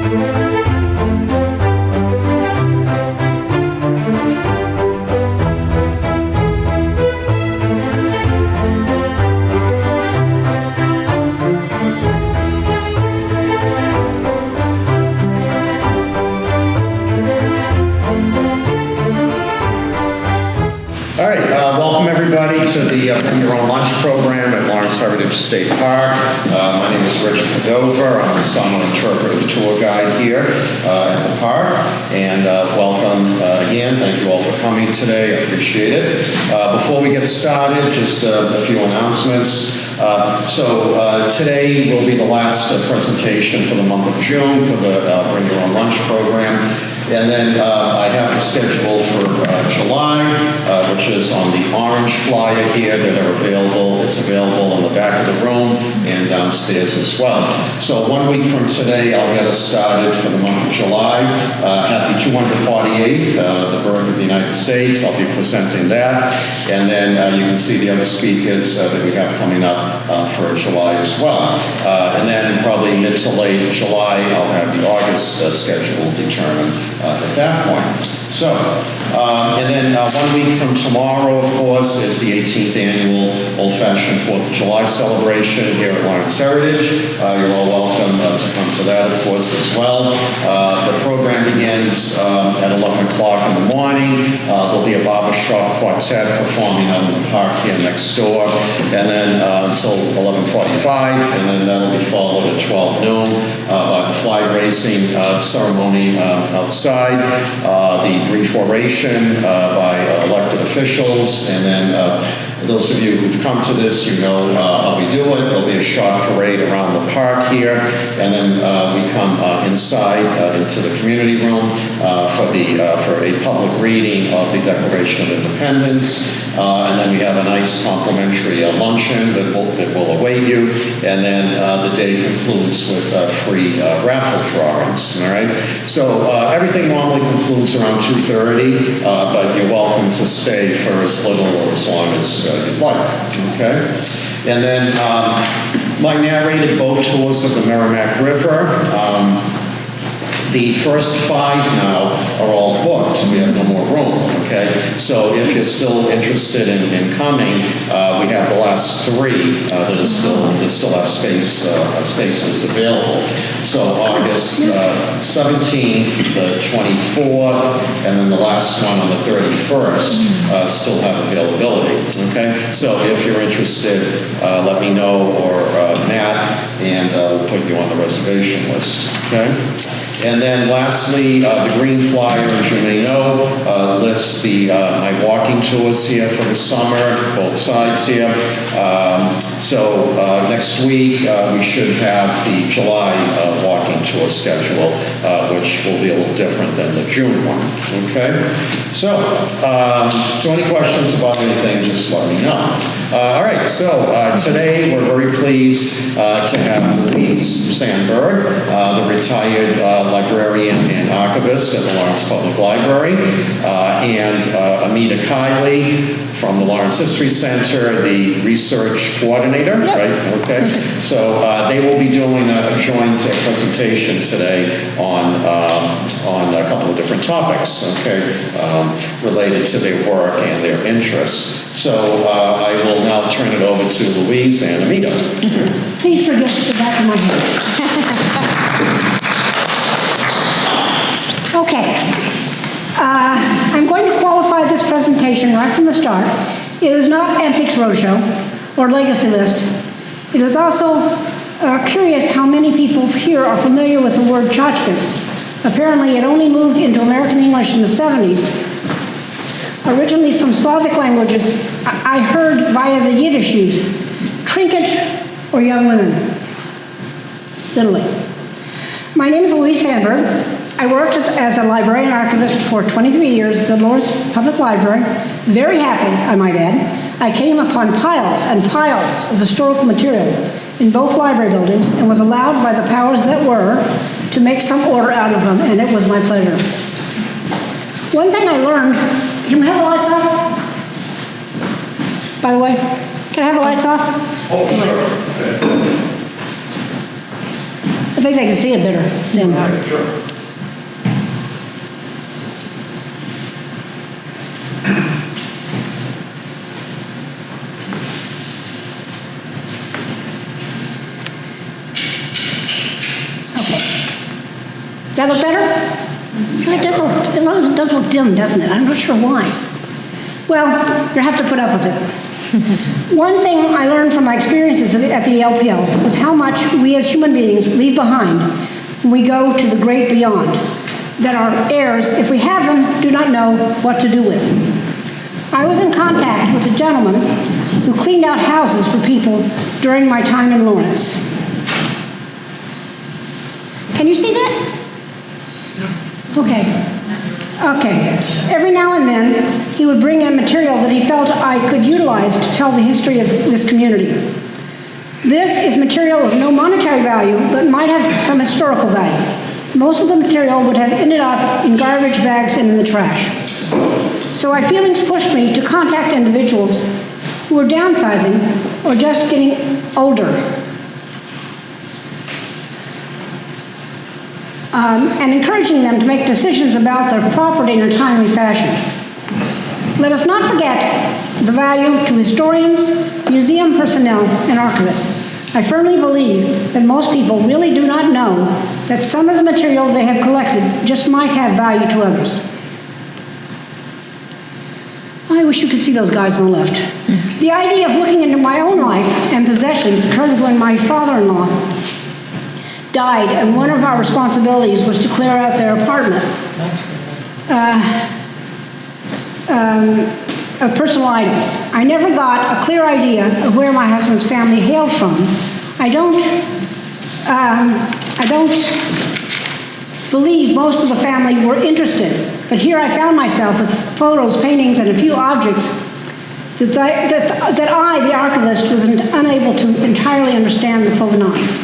All right, welcome everybody to the Bring Your Own Lunch program at Lawrence Heritage State Park. My name is Rich Padova. I'm the summer interpretive tour guide here at the park. And welcome again. Thank you all for coming today. I appreciate it. Before we get started, just a few announcements. Today will be the last presentation for the month of June for the Bring Your Own Lunch program. And then I have the schedule for July, which is on the orange flyer here that are available. It's available in the back of the room and downstairs as well. So 1 week from today, I'll get us started for the month of July. Happy 248th, the birth of the United States. I'll be presenting that. And then you can see the other speakers that we have coming up for July as well. And then probably mid to late July, I'll have the August schedule determined at that point. So, and then 1 week from tomorrow, of course, is the 18th annual Old-Fashioned 4th of July celebration here at Lawrence Heritage. You're all welcome to come to that, of course, as well. The program begins at 11 o'clock in the morning. There'll be a barbershop quartet performing out in the park here next door, and then until 11:45, and then that'll be followed at 12 noon by the flag racing ceremony outside. The brief oration by elected officials, and then those of you who've come to this, you know how we do it. There'll be a short parade around the park here, and then we come inside into the community room for a public reading of the Declaration of Independence, and then we have a nice complimentary luncheon that will await you, and then the day concludes with free raffle drawings. All right. So everything normally concludes around 2:30, but you're welcome to stay for as little or as long as you'd like, okay? And then my narrated boat tours of the Merrimack River. The first 5 now are all booked. We have no more room, okay? So if you're still interested in coming, we have the last 3 that still have spaces available. So August 17th, the 24th, and then the last one on the 31st still have availability, okay? So if you're interested, let me know, or Matt, and we'll put you on the reservation list, okay? And then lastly, the green flyer, as you may know, lists my walking tours here for the summer, both sides here. So next week, we should have the July walking tour schedule, which will be a little different than the June one, okay? So any questions about anything, just let me know. All right, so today we're very pleased to have Louise Sandberg, the retired librarian and archivist at the Lawrence Public Library, and Amita Kiley from the Lawrence History Center, the research coordinator, yep. Right? Okay. So they will be doing a joint presentation today on a couple of different topics, okay, related to their work and their interests. So I will now turn it over to Louise and Amita. Please forget the back of my head. Okay. I'm going to qualify this presentation right from the start. It is not Antiques Roadshow or Legacy List. It is also curious how many people here are familiar with the word tchotchkes. Apparently, it only moved into American English in the 70s. Originally from Slavic languages, I heard via the Yiddish use, trinket or young women, literally. My name is Louise Sandberg. I worked as a librarian archivist for 23 years at the Lawrence Public Library. Very happy, I might add. I came upon piles and piles of historical material in both library buildings and was allowed by the powers that were to make some order out of them, and it was my pleasure. One thing I learned, can we have the lights off? By the way, can I have the lights off? Oh, sure. If think they can see it better than Sure. Does that look better? It does look dim, doesn't it? I'm not sure why. Well, you have to put up with it. One thing I learned from my experiences at the LPL was how much we as human beings leave behind when we go to the great beyond, that our heirs, if we have them, do not know what to do with. I was in contact with a gentleman who cleaned out houses for people during my time in Lawrence. Can you see that? Okay. Every now and then, he would bring in material that he felt I could utilize to tell the history of this community. This is material of no monetary value, but might have some historical value. Most of the material would have ended up in garbage bags and in the trash. So my feelings pushed me to contact individuals who were downsizing or just getting older. And encouraging them to make decisions about their property in a timely fashion. Let us not forget the value to historians, museum personnel, and archivists. I firmly believe that most people really do not know that some of the material they have collected just might have value to others. I wish you could see those guys on the left. The idea of looking into my own life and possessions occurred when my father-in-law died, and one of our responsibilities was to clear out their apartment of personal items. I never got a clear idea of where my husband's family hailed from. I don't believe most of the family were interested, but here I found myself with photos, paintings, and a few objects that I, the archivist, was unable to entirely understand the provenance.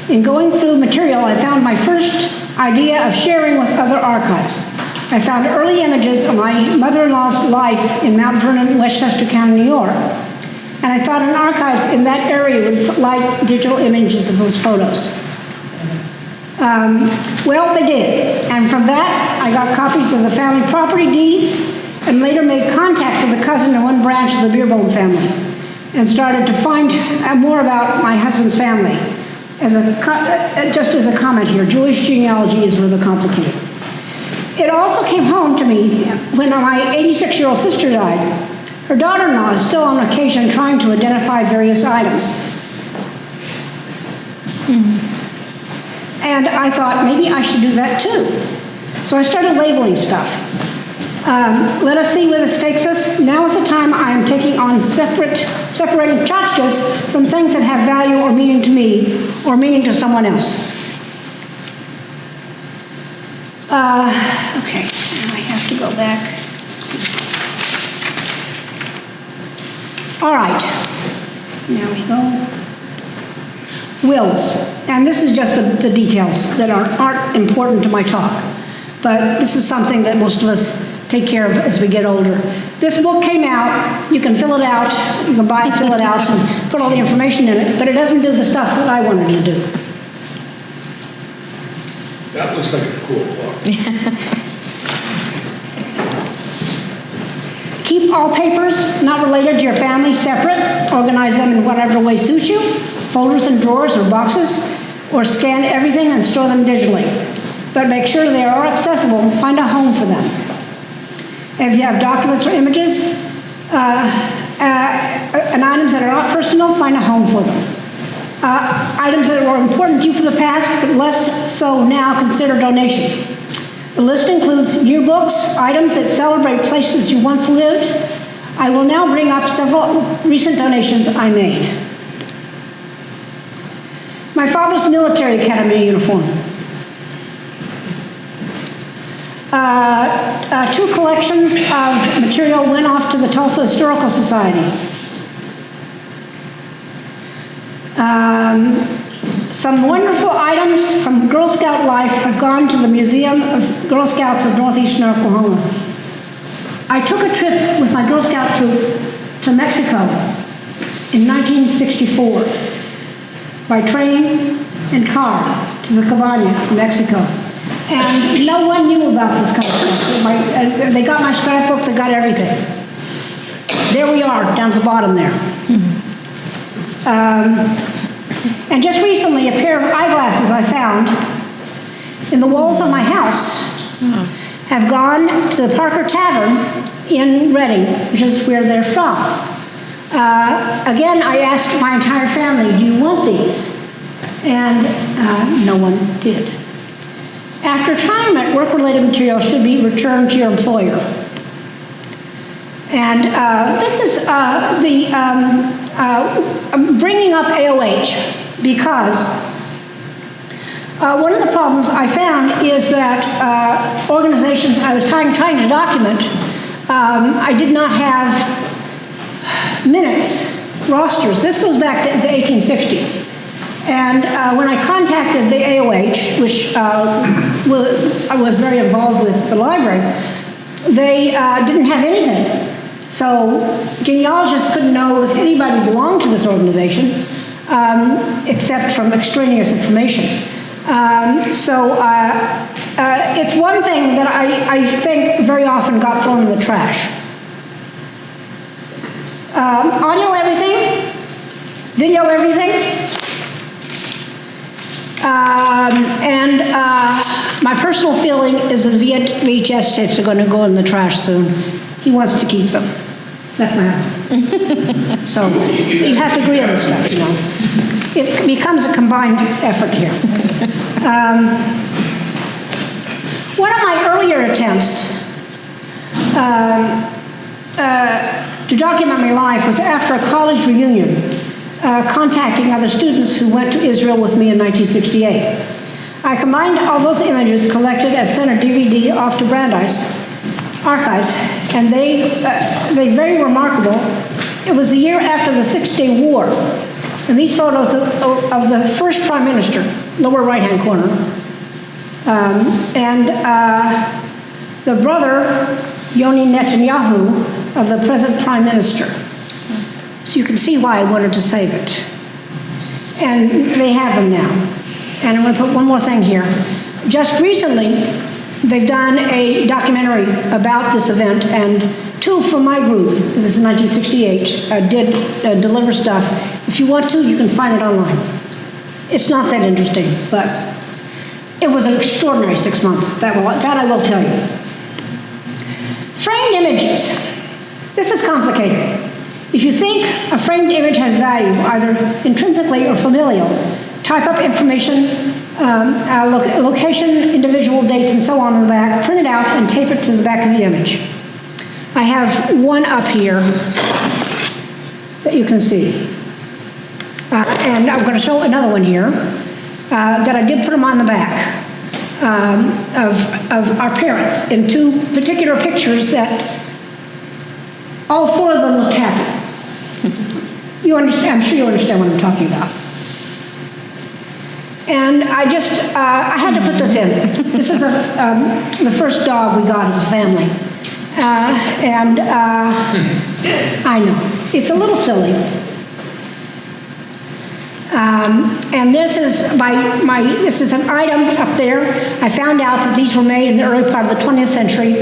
In going through material, I found my first idea of sharing with other archives. I found early images of my mother-in-law's life in Mount Vernon, Westchester County, New York, and I thought an archives in that area would like digital images of those photos. Well, they did, and from that, I got copies of the family property deeds and later made contact with a cousin in one branch of the Beerbohm family and started to find more about my husband's family. Just as a comment here, Jewish genealogy is rather complicated. It also came home to me when my 86-year-old sister died. Her daughter-in-law is still on occasion trying to identify various items. And I thought maybe I should do that too. So I started labeling stuff. Let us see where this takes us. Now is the time I am taking on separating tchotchkes from things that have value or meaning to me or meaning to someone else. Okay, now I have to go back. Let's see. All right, now we go. Wills, and this is just the details that aren't important to my talk, but this is something that most of us take care of as we get older. This book came out, you can fill it out, you can buy it, fill it out, and put all the information in it, but it doesn't do the stuff that I wanted to do. That looks like a cool book. Keep all papers not related to your family separate. Organize them in whatever way suits you, folders and drawers or boxes, or scan everything and store them digitally. But make sure they are accessible, find a home for them. If you have documents or images and items that are not personal, find a home for them. Items that were important to you from the past, but less so now, consider donation. The list includes yearbooks, items that celebrate places you once lived. I will now bring up several recent donations I made. My father's military academy uniform. 2 collections of material went off to the Tulsa Historical Society. Some wonderful items from Girl Scout life have gone to the Museum of Girl Scouts of Northeastern Oklahoma. I took a trip with my Girl Scout troop to Mexico in 1964 by train and car to the Cabana, Mexico. And no one knew about this kind of stuff. They got my scrapbook, they got everything. There we are, down at the bottom there. And just recently, a pair of eyeglasses I found in the walls of my house have gone to the Parker Tavern in Reading, which is where they're from. Again, I asked my entire family, do you want these? And no one did. After retirement, work-related material should be returned to your employer. And this is I'm bringing up AOH because one of the problems I found is that organizations I was trying to document, I did not have minutes, rosters. This goes back to the 1860s. And when I contacted the AOH, which I was very involved with the library, they didn't have anything. So genealogists couldn't know if anybody belonged to this organization except from extraneous information. It's one thing that I think very often got thrown in the trash. Audio everything, video everything. My personal feeling is that the VHS tapes are going to go in the trash soon. He wants to keep them. That's my husband. So you have to agree on this stuff, you know. It becomes a combined effort here. One of my earlier attempts to document my life was after a college reunion, contacting other students who went to Israel with me in 1968. I combined all those images collected at Center DVD off to Brandeis Archives, and they very remarkable. It was the year after the Six-Day War, and these photos of the first Prime Minister, lower right-hand corner, and the brother, Yoni Netanyahu, of the present Prime Minister. So you can see why I wanted to save it. And they have them now. And I'm going to put one more thing here. Just recently, they've done a documentary about this event, and two from my group, this is 1968, did deliver stuff. If you want to, you can find it online. It's not that interesting, but it was an extraordinary 6 months. That I will tell you. Framed images. This is complicated. If you think a framed image has value, either intrinsically or familial, type up information, location, individual dates, and so on in the back, print it out, and tape it to the back of the image. I have one up here that you can see. And I'm going to show another one here that I did put them on the back of our parents in two particular pictures that all four of them looked happy. You understand? I'm sure you understand what I'm talking about. And I had to put this in. This is the first dog we got as a family. I know, it's a little silly. And this is this is an item up there. I found out that these were made in the early part of the 20th century.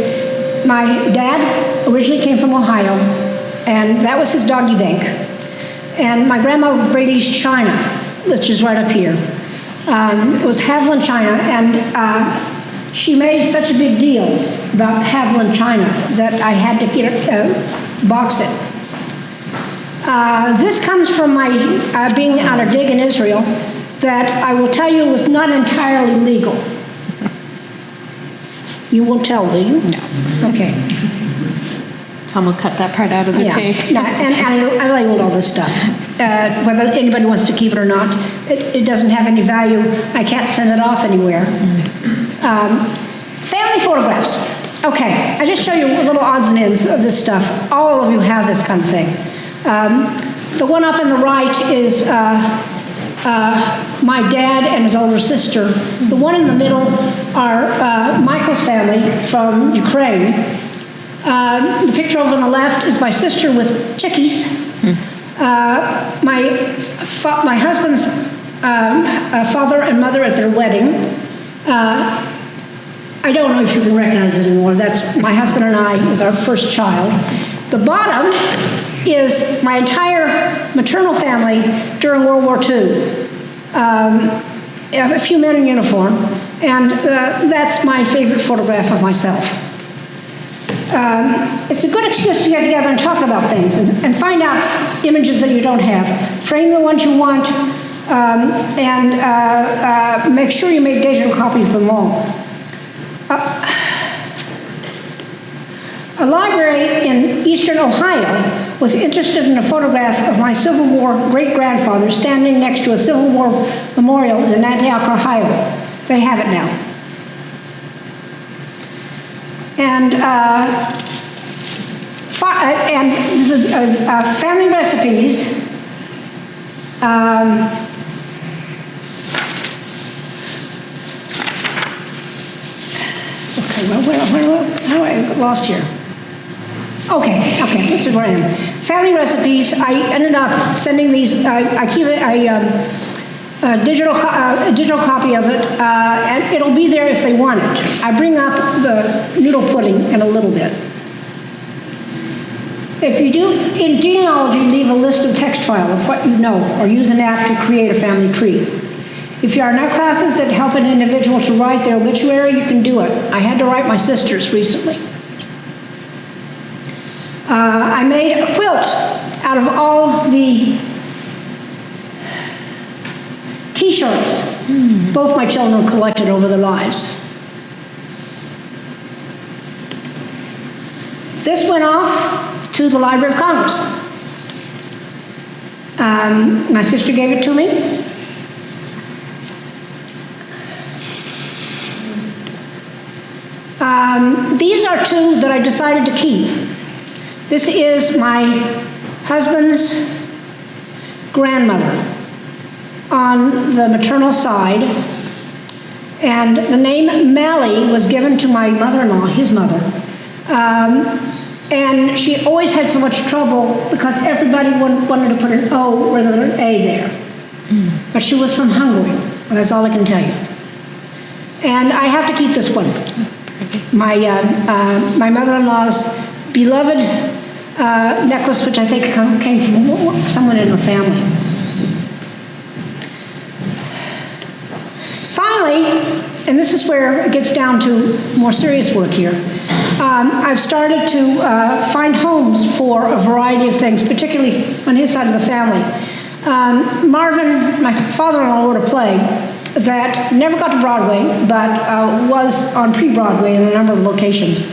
My dad originally came from Ohio, and that was his doggy bank. And my grandma Brady's china, which is right up here. It was Haviland china, and she made such a big deal about Haviland china that I had to box it. This comes from my being on a dig in Israel that I will tell you was not entirely legal. You won't tell, do you? No. Okay. Tom will cut that part out of the tape. No, and I labeled all this stuff. Whether anybody wants to keep it or not, it doesn't have any value. I can't send it off anywhere. Family photographs. Okay, I just show you little odds and ends of this stuff. All of you have this kind of thing. The one up on the right is my dad and his older sister. The one in the middle are Michael's family from Ukraine. The picture over on the left is my sister with chickies. My husband's father and mother at their wedding. I don't know if you can recognize it anymore. That's my husband and I with our first child. The bottom is my entire maternal family during World War II. A few men in uniform, and that's my favorite photograph of myself. It's a good excuse to get together and talk about things and find out images that you don't have. Frame the ones you want, and make sure you make digital copies of them all. A library in eastern Ohio was interested in a photograph of my Civil War great-grandfather standing next to a Civil War memorial in Antioch, Ohio. They have it now. And this is family recipes. Okay, well, how I got lost here? Okay, this is where I am. Family recipes. I ended up sending these. I keep it. A digital copy of it, and it'll be there if they want it. I bring up the noodle pudding in a little bit. If you do in genealogy, leave a list of text file of what you know, or use an app to create a family tree. If you are in classes that help an individual to write their obituary, you can do it. I had to write my sister's recently. I made a quilt out of all the T-shirts both my children collected over their lives. This went off to the Library of Congress. My sister gave it to me. These are two that I decided to keep. This is my husband's grandmother on the maternal side, and the name Mally was given to my mother-in-law, his mother. And she always had so much trouble because everybody wanted to put an O rather than an A there. But she was from Hungary, and that's all I can tell you. And I have to keep this one. My mother-in-law's beloved necklace, which I think came from someone in her family. Finally, and this is where it gets down to more serious work here, I've started to find homes for a variety of things, particularly on his side of the family. Marvin, my father-in-law, wrote a play that never got to Broadway, but was on pre-Broadway in a number of locations.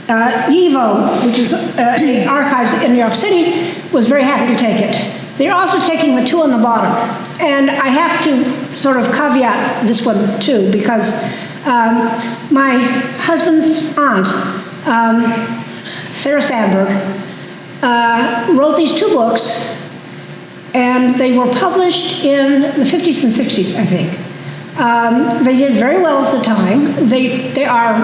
YIVO, which is the archives in New York City, was very happy to take it. They're also taking the two on the bottom. And I have to sort of caveat this one too, because my husband's aunt, Sarah Sandberg, wrote these two books, and they were published in the 50s and 60s, I think. They did very well at the time. They are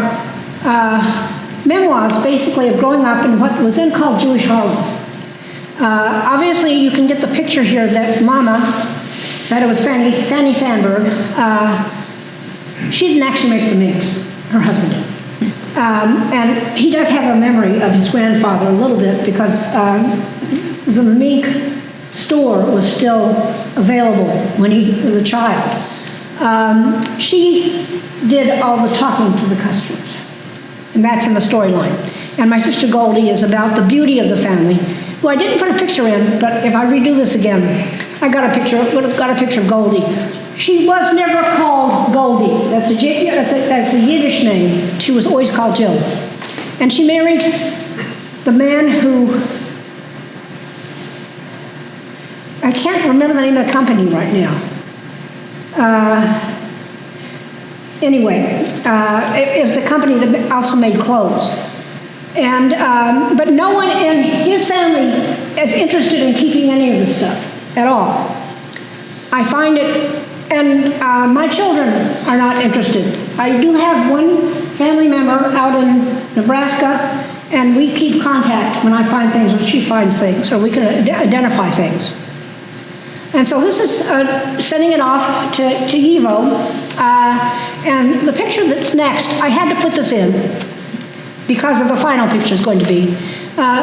memoirs, basically, of growing up in what was then called Jewish Harlem. Obviously, you can get the picture here that Mama, that it was Fanny Sandberg, she didn't actually make the minks, her husband did. And he does have a memory of his grandfather a little bit because the mink store was still available when he was a child. She did all the talking to the customers, and that's in the storyline. And my sister Goldie is about the beauty of the family, who I didn't put a picture in, but if I redo this again, I got a picture of Goldie. She was never called Goldie. That's a Yiddish name. She was always called Jill. And she married the man who, I can't remember the name of the company right now. Anyway, it was the company that also made clothes. And, but no one in his family is interested in keeping any of this stuff at all. I find it, and my children are not interested. I do have one family member out in Nebraska, and we keep contact when I find things or she finds things, or we can identify things. And so this is sending it off to YIVO. And the picture that's next, I had to put this in because of the final picture is going to be.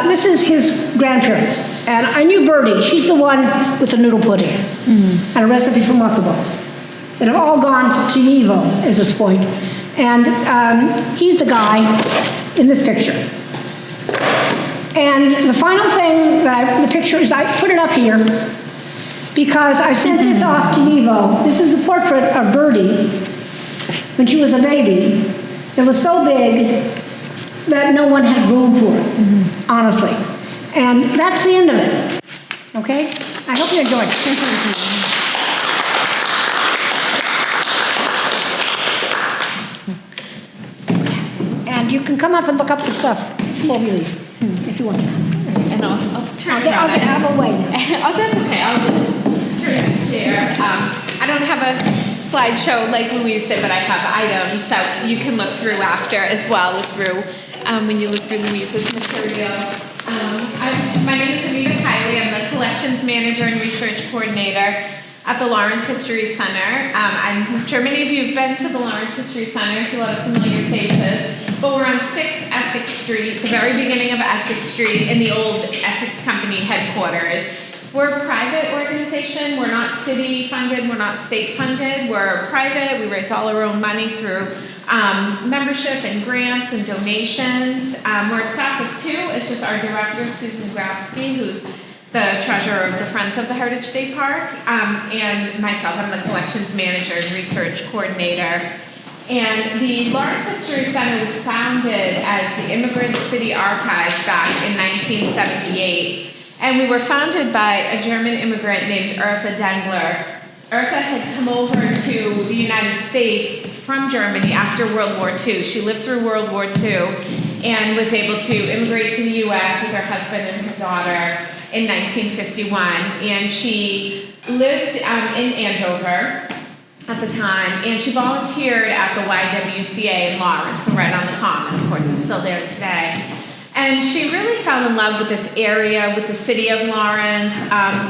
This is his grandparents. And I knew Bertie. She's the one with the noodle pudding and a recipe for matzo balls that have all gone to YIVO at this point. And he's the guy in this picture. And the final thing the picture is, I put it up here because I sent this off to YIVO. This is a portrait of Bertie when she was a baby. It was so big that no one had room for it, honestly. And that's the end of it, okay? I hope you enjoyed it. And you can come up and look up the stuff before we leave, if you want to. And I'll turn it I'll around. get out of the way. Oh, that's okay. I'll just turn it share. I don't have a slideshow like Louise did, but I have items that you can look through after as well. Look through when you look through Louise's material. My name is Anita Kiley. I'm the collections manager and research coordinator at the Lawrence History Center. I'm sure many of you have been to the Lawrence History Center. It's a lot of familiar faces. But we're on 6 Essex Street, the very beginning of Essex Street, in the old Essex Company headquarters. We're a private organization. We're not city funded. We're not state funded. We're private. We raise all our own money through membership and grants and donations. We're a staff of 2. It's just our director, Susan Grabsky, who's the treasurer of the Friends of the Heritage State Park, and myself. I'm the collections manager and research coordinator. And the Lawrence History Center was founded as the Immigrant City Archives back in 1978. And we were founded by a German immigrant named Eartha Dengler. Eartha had come over to the United States from Germany after World War II. She lived through World War II and was able to immigrate to the U.S. with her husband and her daughter in 1951. And she lived in Andover at the time, and she volunteered at the YWCA in Lawrence, right on the Common. Of course, it's still there today. And she really fell in love with this area, with the city of Lawrence,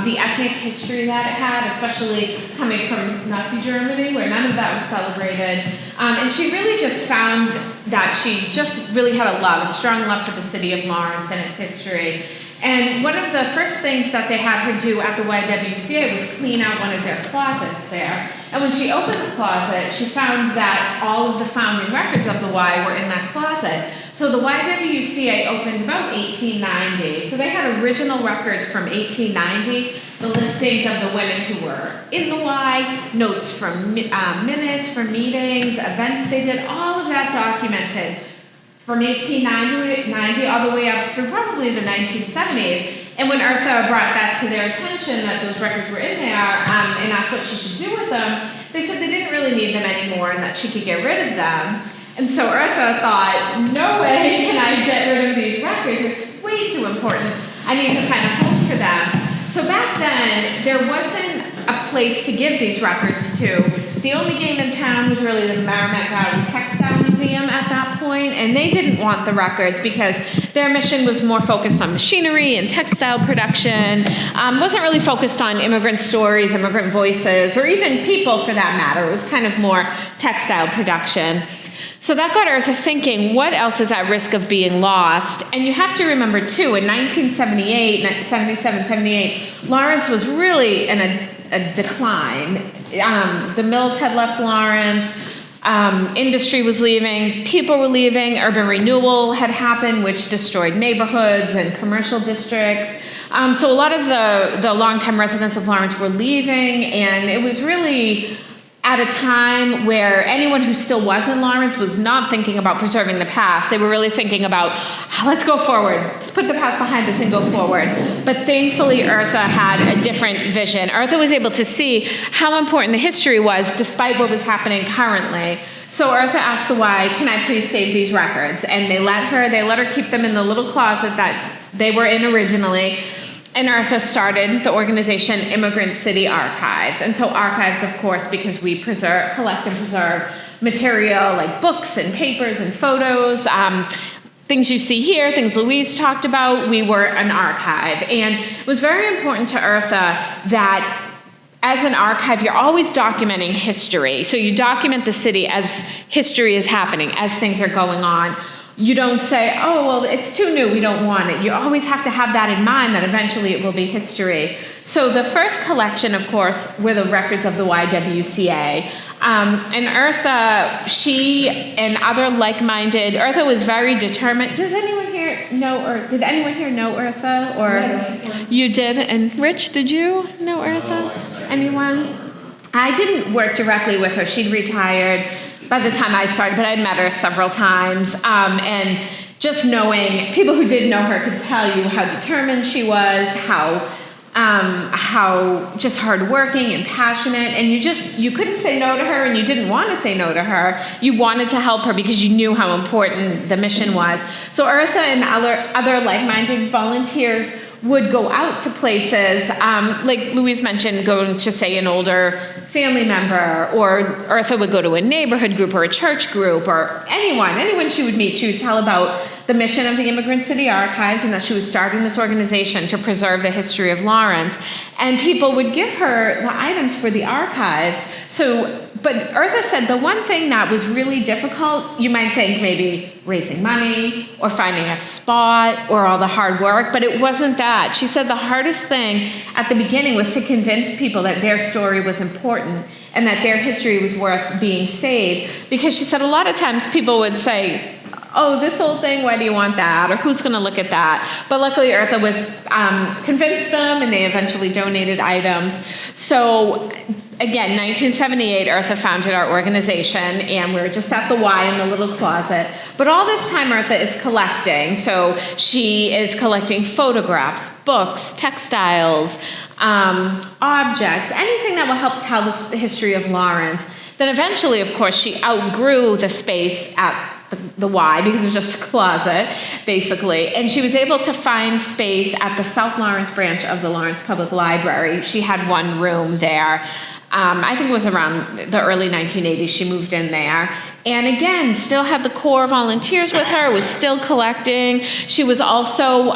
the ethnic history that it had, especially coming from Nazi Germany, where none of that was celebrated. And she really just found that she just really had a strong love for the city of Lawrence and its history. And one of the first things that they had her do at the YWCA was clean out one of their closets there. And when she opened the closet, she found that all of the founding records of the Y were in that closet. So the YWCA opened about 1890. So they had original records from 1890, the listings of the women who were in the Y, notes from minutes from meetings, events they did, all of that documented from 1890 all the way up through probably the 1970s. And when Eartha brought that to their attention, that those records were in there, and asked what she should do with them, they said they didn't really need them anymore and that she could get rid of them. And so Eartha thought, no way can I get rid of these records. They're way too important. I need to find a home for them. So back then, there wasn't a place to give these records to. The only game in town was really the Merrimack Valley Textile Museum at that point, and they didn't want the records because their mission was more focused on machinery and textile production, wasn't really focused on immigrant stories, immigrant voices, or even people for that matter. It was kind of more textile production. So that got Eartha thinking, what else is at risk of being lost? And you have to remember, too, in 1978, 77, 78, Lawrence was really in a decline. The mills had left Lawrence, industry was leaving, people were leaving, urban renewal had happened, which destroyed neighborhoods and commercial districts. So a lot of the longtime residents of Lawrence were leaving, and it was really at a time where anyone who still was in Lawrence was not thinking about preserving the past. They were really thinking about, let's go forward. Let's put the past behind us and go forward. But thankfully, Eartha had a different vision. Eartha was able to see how important the history was despite what was happening currently. So Eartha asked the Y, can I please save these records? And they let her keep them in the little closet that they were in originally. And Eartha started the organization Immigrant City Archives. And so archives, of course, because we collect and preserve material like books and papers and photos, things you see here, things Louise talked about, we were an archive. And it was very important to Eartha that as an archive, you're always documenting history. So you document the city as history is happening, as things are going on. You don't say, oh, well, it's too new, we don't want it. You always have to have that in mind, that eventually it will be history. So the first collection, of course, were the records of the YWCA. And Eartha, she and other like-minded, Eartha was very determined. Does anyone here know, or did anyone here know Eartha? Or you did? And Rich, did you know Eartha? Anyone? I didn't work directly with her. She'd retired by the time I started, but I'd met her several times. And just knowing, people who did know her could tell you how determined she was, how just hardworking and passionate, and you couldn't say no to her, and you didn't want to say no to her. You wanted to help her because you knew how important the mission was. So Eartha and other like-minded volunteers would go out to places, like Louise mentioned, going to, say, an older family member, or Eartha would go to a neighborhood group or a church group, or anyone she would meet. She would tell about the mission of the Immigrant City Archives and that she was starting this organization to preserve the history of Lawrence. And people would give her the items for the archives. But Eartha said the one thing that was really difficult, you might think maybe raising money or finding a spot or all the hard work, but it wasn't that. She said the hardest thing at the beginning was to convince people that their story was important and that their history was worth being saved. Because she said a lot of times people would say, oh, this whole thing, why do you want that? Or who's going to look at that? But luckily, Eartha was convinced them, and they eventually donated items. So again, 1978, Eartha founded our organization, and we were just at the Y in the little closet. But all this time, Eartha is collecting. So she is collecting photographs, books, textiles, objects, anything that will help tell the history of Lawrence. Then eventually, of course, she outgrew the space at the Y, because it was just a closet, basically. And she was able to find space at the South Lawrence branch of the Lawrence Public Library. She had one room there. I think it was around the early 1980s she moved in there. And again, still had the core volunteers with her, was still collecting. She was also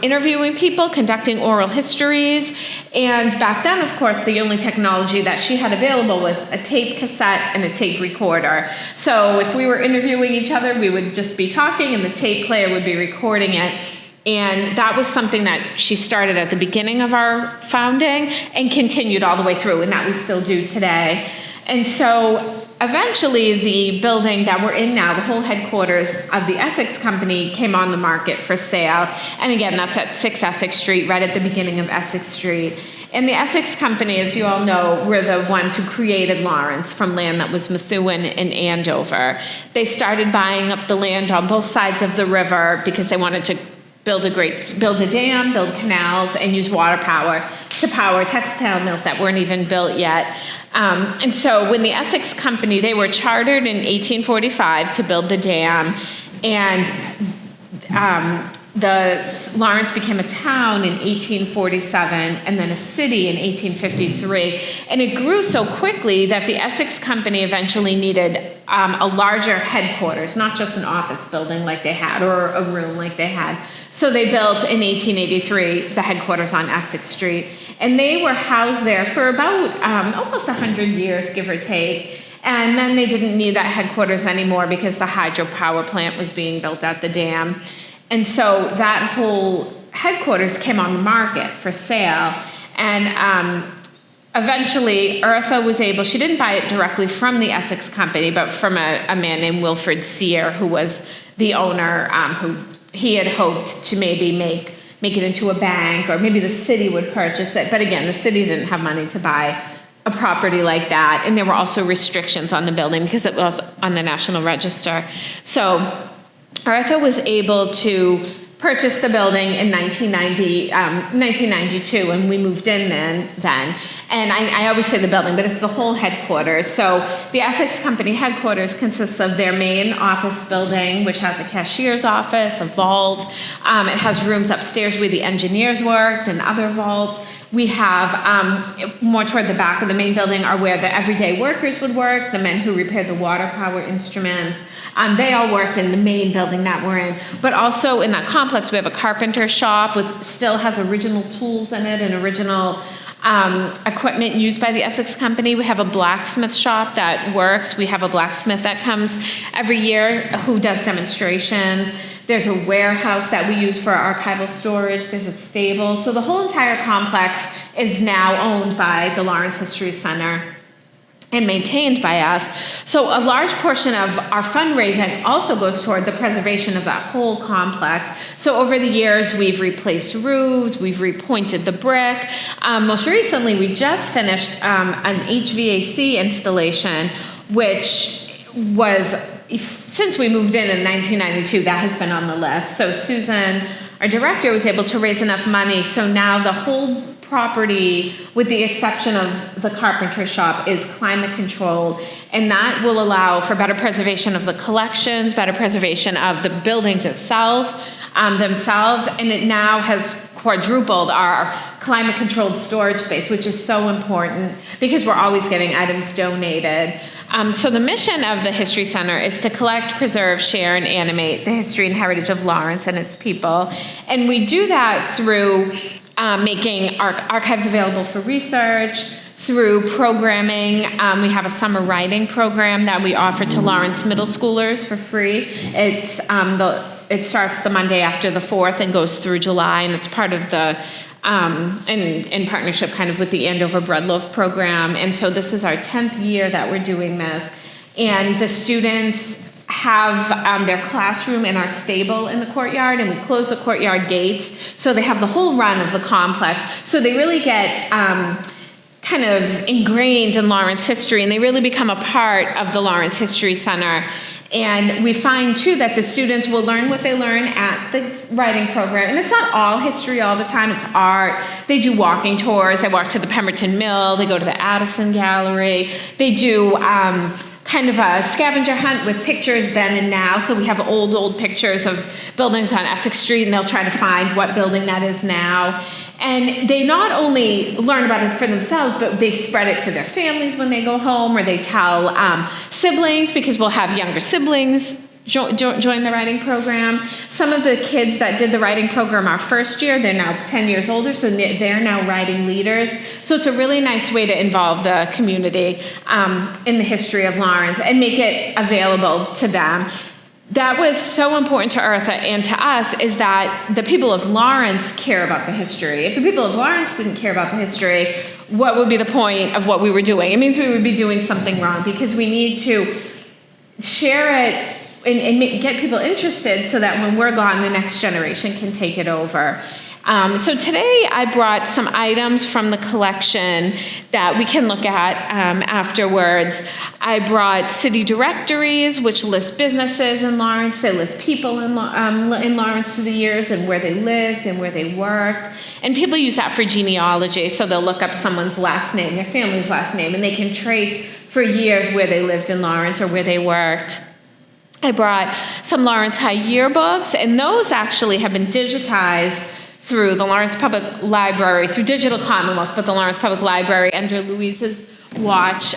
interviewing people, conducting oral histories. And back then, of course, the only technology that she had available was a tape cassette and a tape recorder. So if we were interviewing each other, we would just be talking and the tape player would be recording it. And that was something that she started at the beginning of our founding and continued all the way through, and that we still do today. And so eventually the building that we're in now, the whole headquarters of the Essex Company, came on the market for sale. And again, that's at 6 Essex Street, right at the beginning of Essex Street. And the Essex Company, as you all know, were the ones who created Lawrence from land that was Methuen and Andover. They started buying up the land on both sides of the river because they wanted to build a dam, build canals, and use water power to power textile mills that weren't even built yet. And so when the Essex Company, they were chartered in 1845 to build the dam, and Lawrence became a town in 1847 and then a city in 1853. And it grew so quickly that the Essex Company eventually needed a larger headquarters, not just an office building like they had or a room like they had. So they built in 1883 the headquarters on Essex Street. And they were housed there for about almost 100 years, give or take. And then they didn't need that headquarters anymore because the hydropower plant was being built at the dam. And so that whole headquarters came on the market for sale. And eventually, Eartha was able, she didn't buy it directly from the Essex Company, but from a man named Wilfred Sear, who was the owner, who he had hoped to maybe make it into a bank, or maybe the city would purchase it. But again, the city didn't have money to buy a property like that. And there were also restrictions on the building because it was on the National Register. So Eartha was able to purchase the building in 1992, and we moved in then. And I always say the building, but it's the whole headquarters. So the Essex Company headquarters consists of their main office building, which has a cashier's office, a vault. It has rooms upstairs where the engineers worked and other vaults. We have, more toward the back of the main building are where the everyday workers would work, the men who repaired the water power instruments. They all worked in the main building that we're in. But also in that complex, we have a carpenter shop with still has original tools in it and original equipment used by the Essex Company. We have a blacksmith shop that works. We have a blacksmith that comes every year who does demonstrations. There's a warehouse that we use for archival storage. There's a stable. So the whole entire complex is now owned by the Lawrence History Center and maintained by us. So a large portion of our fundraising also goes toward the preservation of that whole complex. So over the years, we've replaced roofs, we've repointed the brick. Most recently, we just finished an HVAC installation, which was, since we moved in 1992, that has been on the list. So Susan, our director, was able to raise enough money, so now the whole property, with the exception of the carpenter shop, is climate controlled, and that will allow for better preservation of the collections, better preservation of the buildings themselves, and it now has quadrupled our climate controlled storage space, which is so important because we're always getting items donated. So the mission of the History Center is to collect, preserve, share, and animate the history and heritage of Lawrence and its people, and we do that through making archives available for research, through programming. We have a summer writing program that we offer to Lawrence middle schoolers for free. It starts the Monday after the 4th and goes through July, and it's part of the, in partnership kind of with the Andover Bread Loaf program. And so this is our 10th year that we're doing this. And the students have their classroom in our stable in the courtyard, and we close the courtyard gates, so they have the whole run of the complex. So they really get kind of ingrained in Lawrence history, and they really become a part of the Lawrence History Center. And we find, too, that the students will learn what they learn at the writing program. And it's not all history all the time, it's art. They do walking tours. They walk to the Pemberton Mill. They go to the Addison Gallery. They do kind of a scavenger hunt with pictures then and now. So we have old pictures of buildings on Essex Street, and they'll try to find what building that is now. And they not only learn about it for themselves, but they spread it to their families when they go home, or they tell siblings, because we'll have younger siblings join the writing program. Some of the kids that did the writing program our first year, they're now 10 years older, so they're now writing leaders. So it's a really nice way to involve the community in the history of Lawrence and make it available to them. That was so important to Eartha and to us, is that the people of Lawrence care about the history. If the people of Lawrence didn't care about the history, what would be the point of what we were doing? It means we would be doing something wrong, because we need to share it and get people interested so that when we're gone, the next generation can take it over. So today I brought some items from the collection that we can look at afterwards. I brought city directories, which list businesses in Lawrence. They list people in Lawrence through the years and where they lived and where they worked. And people use that for genealogy, so they'll look up someone's last name, their family's last name, and they can trace for years where they lived in Lawrence or where they worked. I brought some Lawrence High yearbooks, and those actually have been digitized through the Lawrence Public Library, through Digital Commonwealth, but the Lawrence Public Library under Louise's watch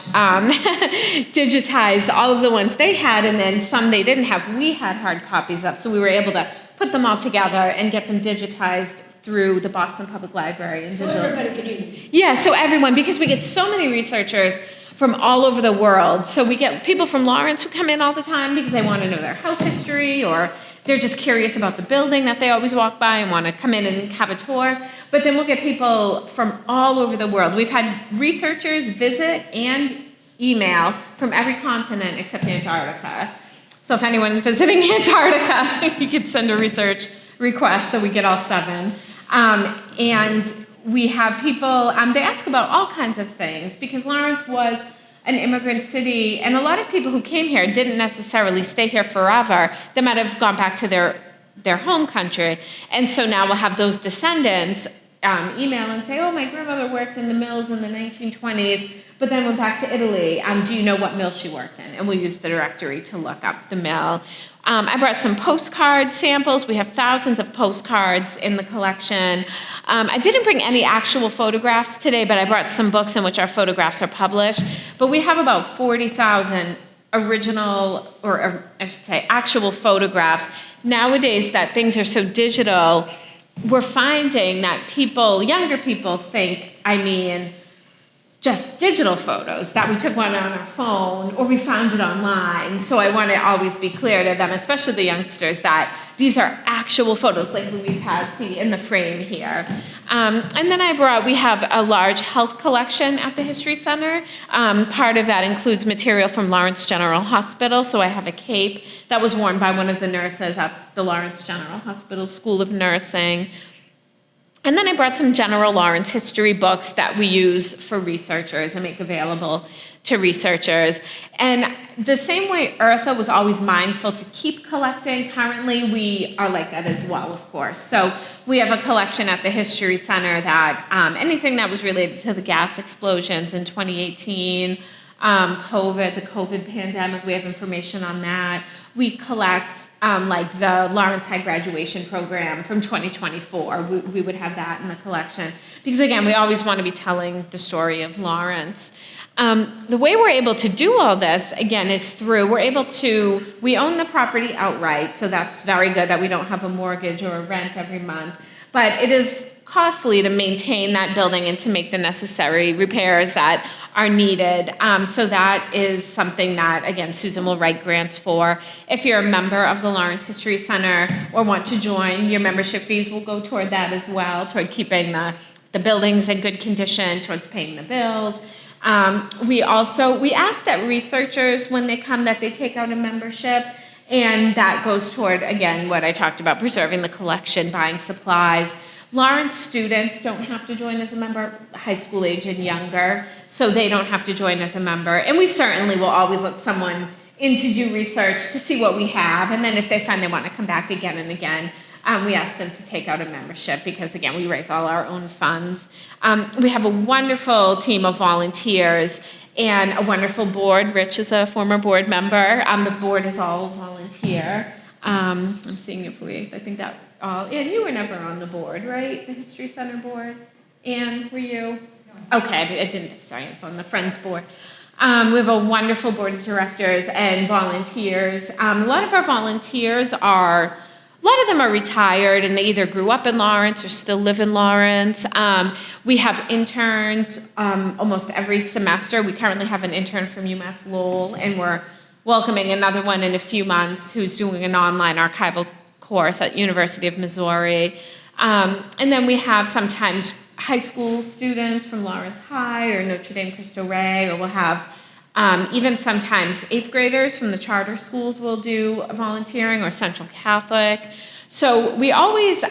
digitized all of the ones they had, and then some they didn't have. We had hard copies of, so we were able to put them all together and get them digitized through the Boston Public Library. And so everybody can use. Yeah, so everyone, because we get so many researchers from all over the world. So we get people from Lawrence who come in all the time because they want to know their house history, or they're just curious about the building that they always walk by and want to come in and have a tour. But then we'll get people from all over the world. We've had researchers visit and email from every continent except Antarctica. So if anyone is visiting Antarctica, you could send a research request so we get all 7. And we have people, they ask about all kinds of things, because Lawrence was an immigrant city, and a lot of people who came here didn't necessarily stay here forever. They might have gone back to their home country. And so now we'll have those descendants email and say, oh, my grandmother worked in the mills in the 1920s, but then went back to Italy. Do you know what mill she worked in? And we'll use the directory to look up the mill. I brought some postcard samples. We have thousands of postcards in the collection. I didn't bring any actual photographs today, but I brought some books in which our photographs are published. But we have about 40,000 original, or I should say actual photographs. Nowadays that things are so digital, we're finding that younger people think, just digital photos, that we took one on our phone or we found it online. So I want to always be clear to them, especially the youngsters, that these are actual photos like Louise has, see, in the frame here. And then we have a large health collection at the History Center. Part of that includes material from Lawrence General Hospital. So I have a cape that was worn by one of the nurses at the Lawrence General Hospital School of Nursing. And then I brought some General Lawrence history books that we use for researchers and make available to researchers. And the same way Eartha was always mindful to keep collecting, currently we are like that as well, of course. So we have a collection at the History Center that anything that was related to the gas explosions in 2018, the COVID pandemic, we have information on that. We collect like the Lawrence High Graduation Program from 2024. We would have that in the collection. Because again, we always want to be telling the story of Lawrence. The way we're able to do all this, again, is we own the property outright, so that's very good that we don't have a mortgage or a rent every month. But it is costly to maintain that building and to make the necessary repairs that are needed. So that is something that, again, Susan will write grants for. If you're a member of the Lawrence History Center or want to join, your membership fees will go toward that as well, toward keeping the buildings in good condition, towards paying the bills. We ask that researchers, when they come, that they take out a membership, and that goes toward, again, what I talked about, preserving the collection, buying supplies. Lawrence students don't have to join as a member, high school age and younger, so they don't have to join as a member. And we certainly will always let someone in to do research to see what we have, and then if they find they want to come back again and again, we ask them to take out a membership because, again, we raise all our own funds. We have a wonderful team of volunteers and a wonderful board. Rich is a former board member. The board is all volunteer. I'm seeing I think that all, and you were never on the board, right? The History Center board? Anne, were you? No. Okay, I didn't, sorry, it's on the Friends board. We have a wonderful board of directors and volunteers. A lot of our volunteers are retired and they either grew up in Lawrence or still live in Lawrence. We have interns almost every semester. We currently have an intern from UMass Lowell, and we're welcoming another one in a few months who's doing an online archival course at University of Missouri. And then we have sometimes high school students from Lawrence High or Notre Dame Cristo Rey, or we'll have even sometimes 8th graders from the charter schools will do volunteering, or Central Catholic. So we always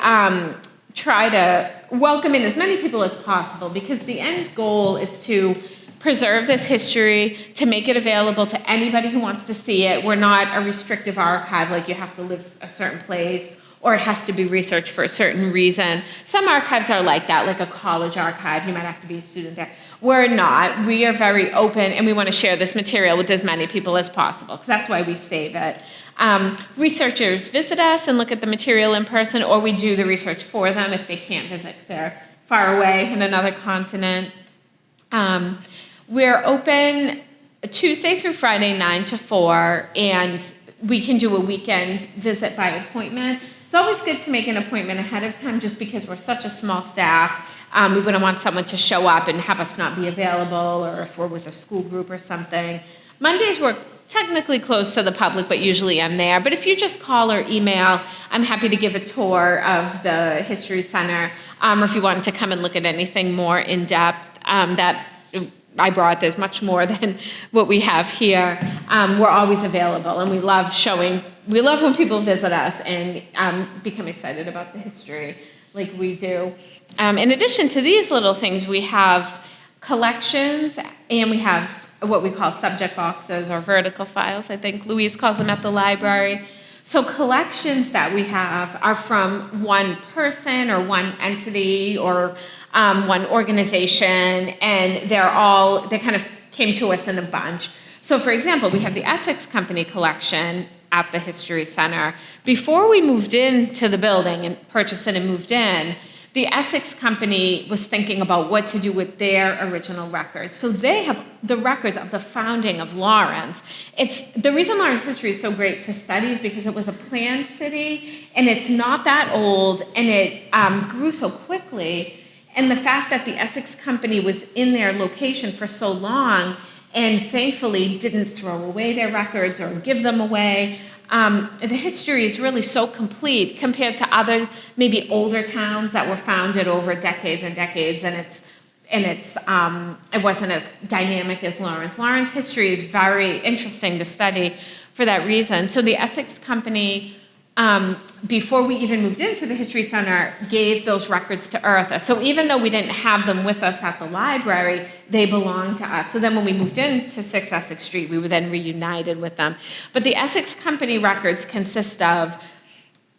try to welcome in as many people as possible, because the end goal is to preserve this history, to make it available to anybody who wants to see it. We're not a restrictive archive, like you have to live a certain place, or it has to be researched for a certain reason. Some archives are like that, like a college archive. You might have to be a student there. We're not. We are very open, and we want to share this material with as many people as possible, because that's why we save it. Researchers visit us and look at the material in person, or we do the research for them if they can't visit, because they're far away in another continent. We're open Tuesday through Friday, 9 to 4, and we can do a weekend visit by appointment. It's always good to make an appointment ahead of time, just because we're such a small staff. We wouldn't want someone to show up and have us not be available, or if we're with a school group or something. Mondays we're technically closed to the public, but usually I'm there. But if you just call or email, I'm happy to give a tour of the History Center, or if you wanted to come and look at anything more in depth that I brought. There's much more than what we have here. We're always available, and we love when people visit us and become excited about the history like we do. In addition to these little things, we have collections, and we have what we call subject boxes, or vertical files, I think Louise calls them at the library. So collections that we have are from one person or one entity or one organization, and they kind of came to us in a bunch. So for example, we have the Essex Company collection at the History Center. Before we moved into the building and purchased it and moved in, the Essex Company was thinking about what to do with their original records. So they have the records of the founding of Lawrence. It's the reason Lawrence history is so great to study is because it was a planned city, and it's not that old, and it grew so quickly. And the fact that the Essex Company was in their location for so long and thankfully didn't throw away their records or give them away. The history is really so complete compared to other, maybe older towns that were founded over decades and decades, and it wasn't as dynamic as Lawrence. Lawrence history is very interesting to study for that reason. So the Essex Company, before we even moved into the History Center, gave those records to Eartha. So even though we didn't have them with us at the library, they belonged to us. So then when we moved into 6 Essex Street, we were then reunited with them. But the Essex Company records consist of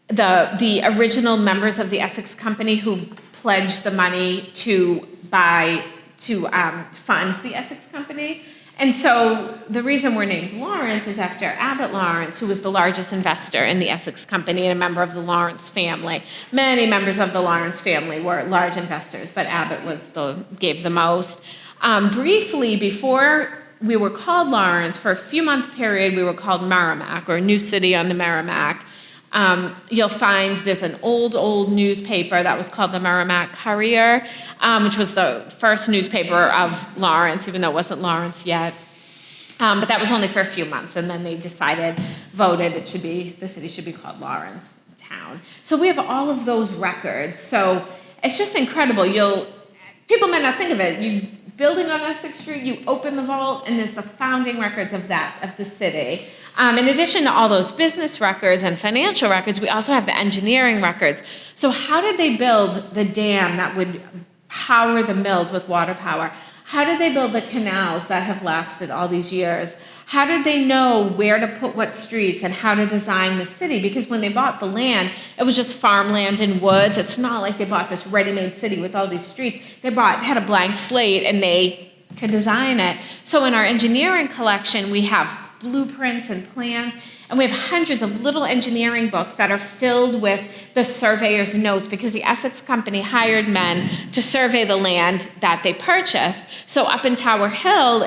the original members of the Essex Company who pledged the money to fund the Essex Company. And so the reason we're named Lawrence is after Abbott Lawrence, who was the largest investor in the Essex Company and a member of the Lawrence family. Many members of the Lawrence family were large investors, but Abbott gave the most. Briefly, before we were called Lawrence, for a few-month period, we were called Merrimack, or New City on the Merrimack. You'll find there's an old newspaper that was called the Merrimack Courier, which was the first newspaper of Lawrence, even though it wasn't Lawrence yet. But that was only for a few months, and then they voted the city should be called Lawrence Town. So we have all of those records. So it's just incredible. People might not think of it. You building on Essex Street, you open the vault, and there's the founding records of the city. In addition to all those business records and financial records, we also have the engineering records. So how did they build the dam that would power the mills with water power? How did they build the canals that have lasted all these years? How did they know where to put what streets and how to design the city? Because when they bought the land, it was just farmland and woods. It's not like they bought this ready-made city with all these streets. They had a blank slate and they could design it. So in our engineering collection, we have blueprints and plans, and we have hundreds of little engineering books that are filled with the surveyor's notes because the Essex Company hired men to survey the land that they purchased. So up in Tower Hill,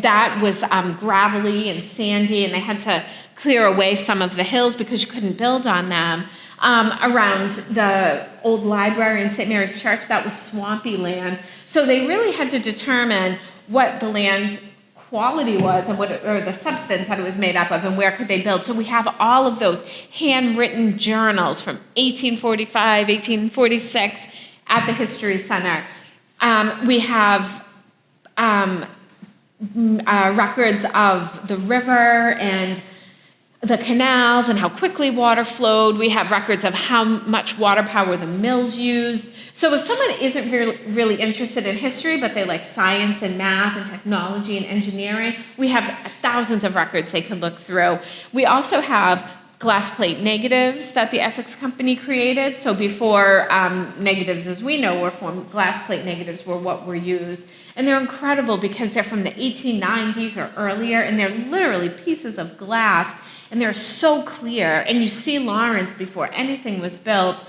that was gravelly and sandy, and they had to clear away some of the hills because you couldn't build on them. Around the old library in St. Mary's Church, that was swampy land. So they really had to determine what the land quality was and or the substance that it was made up of and where could they build. So we have all of those handwritten journals from 1845, 1846 at the History Center. We have records of the river and the canals and how quickly water flowed. We have records of how much water power the mills used. So if someone isn't really interested in history, but they like science and math and technology and engineering, we have thousands of records they could look through. We also have glass plate negatives that the Essex Company created. So before negatives as we know were formed, glass plate negatives were what were used. And they're incredible because they're from the 1890s or earlier, and they're literally pieces of glass, and they're so clear. And you see Lawrence before anything was built.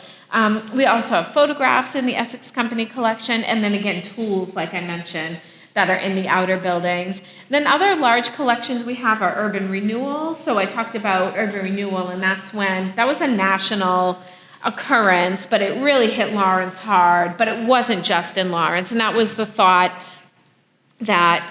We also have photographs in the Essex Company collection, and then again, tools, like I mentioned, that are in the outer buildings. Then other large collections we have are urban renewal. So I talked about urban renewal, and that was a national occurrence, but it really hit Lawrence hard, but it wasn't just in Lawrence, and that was the thought that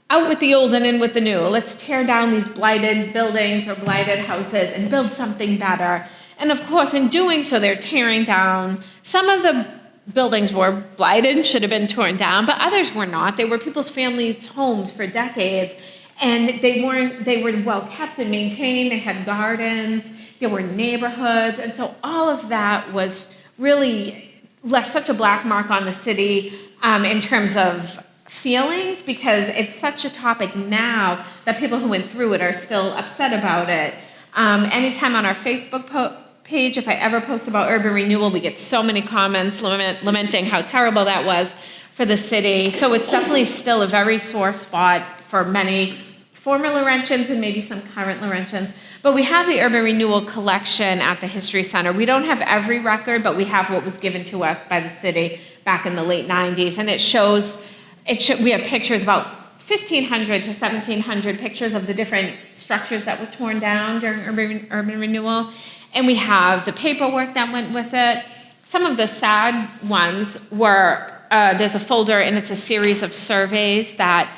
out with the old and in with the new. Let's tear down these blighted buildings or blighted houses and build something better. And of course, in doing so, they're tearing down. Some of the buildings were blighted, should have been torn down, but others were not. They were people's families' homes for decades, and they were well kept and maintained. They had gardens, there were neighborhoods, and so all of that was really left such a black mark on the city in terms of feelings, because it's such a topic now that people who went through it are still upset about it. Anytime on our Facebook page, if I ever post about urban renewal, we get so many comments lamenting how terrible that was for the city. So it's definitely still a very sore spot for many former Laurentians and maybe some current Laurentians. But we have the Urban Renewal collection at the History Center. We don't have every record, but we have what was given to us by the city back in the late 90s. And we have pictures, about 1,500 to 1,700 pictures of the different structures that were torn down during urban renewal. And we have the paperwork that went with it. Some of the sad ones were, there's a folder and it's a series of surveys that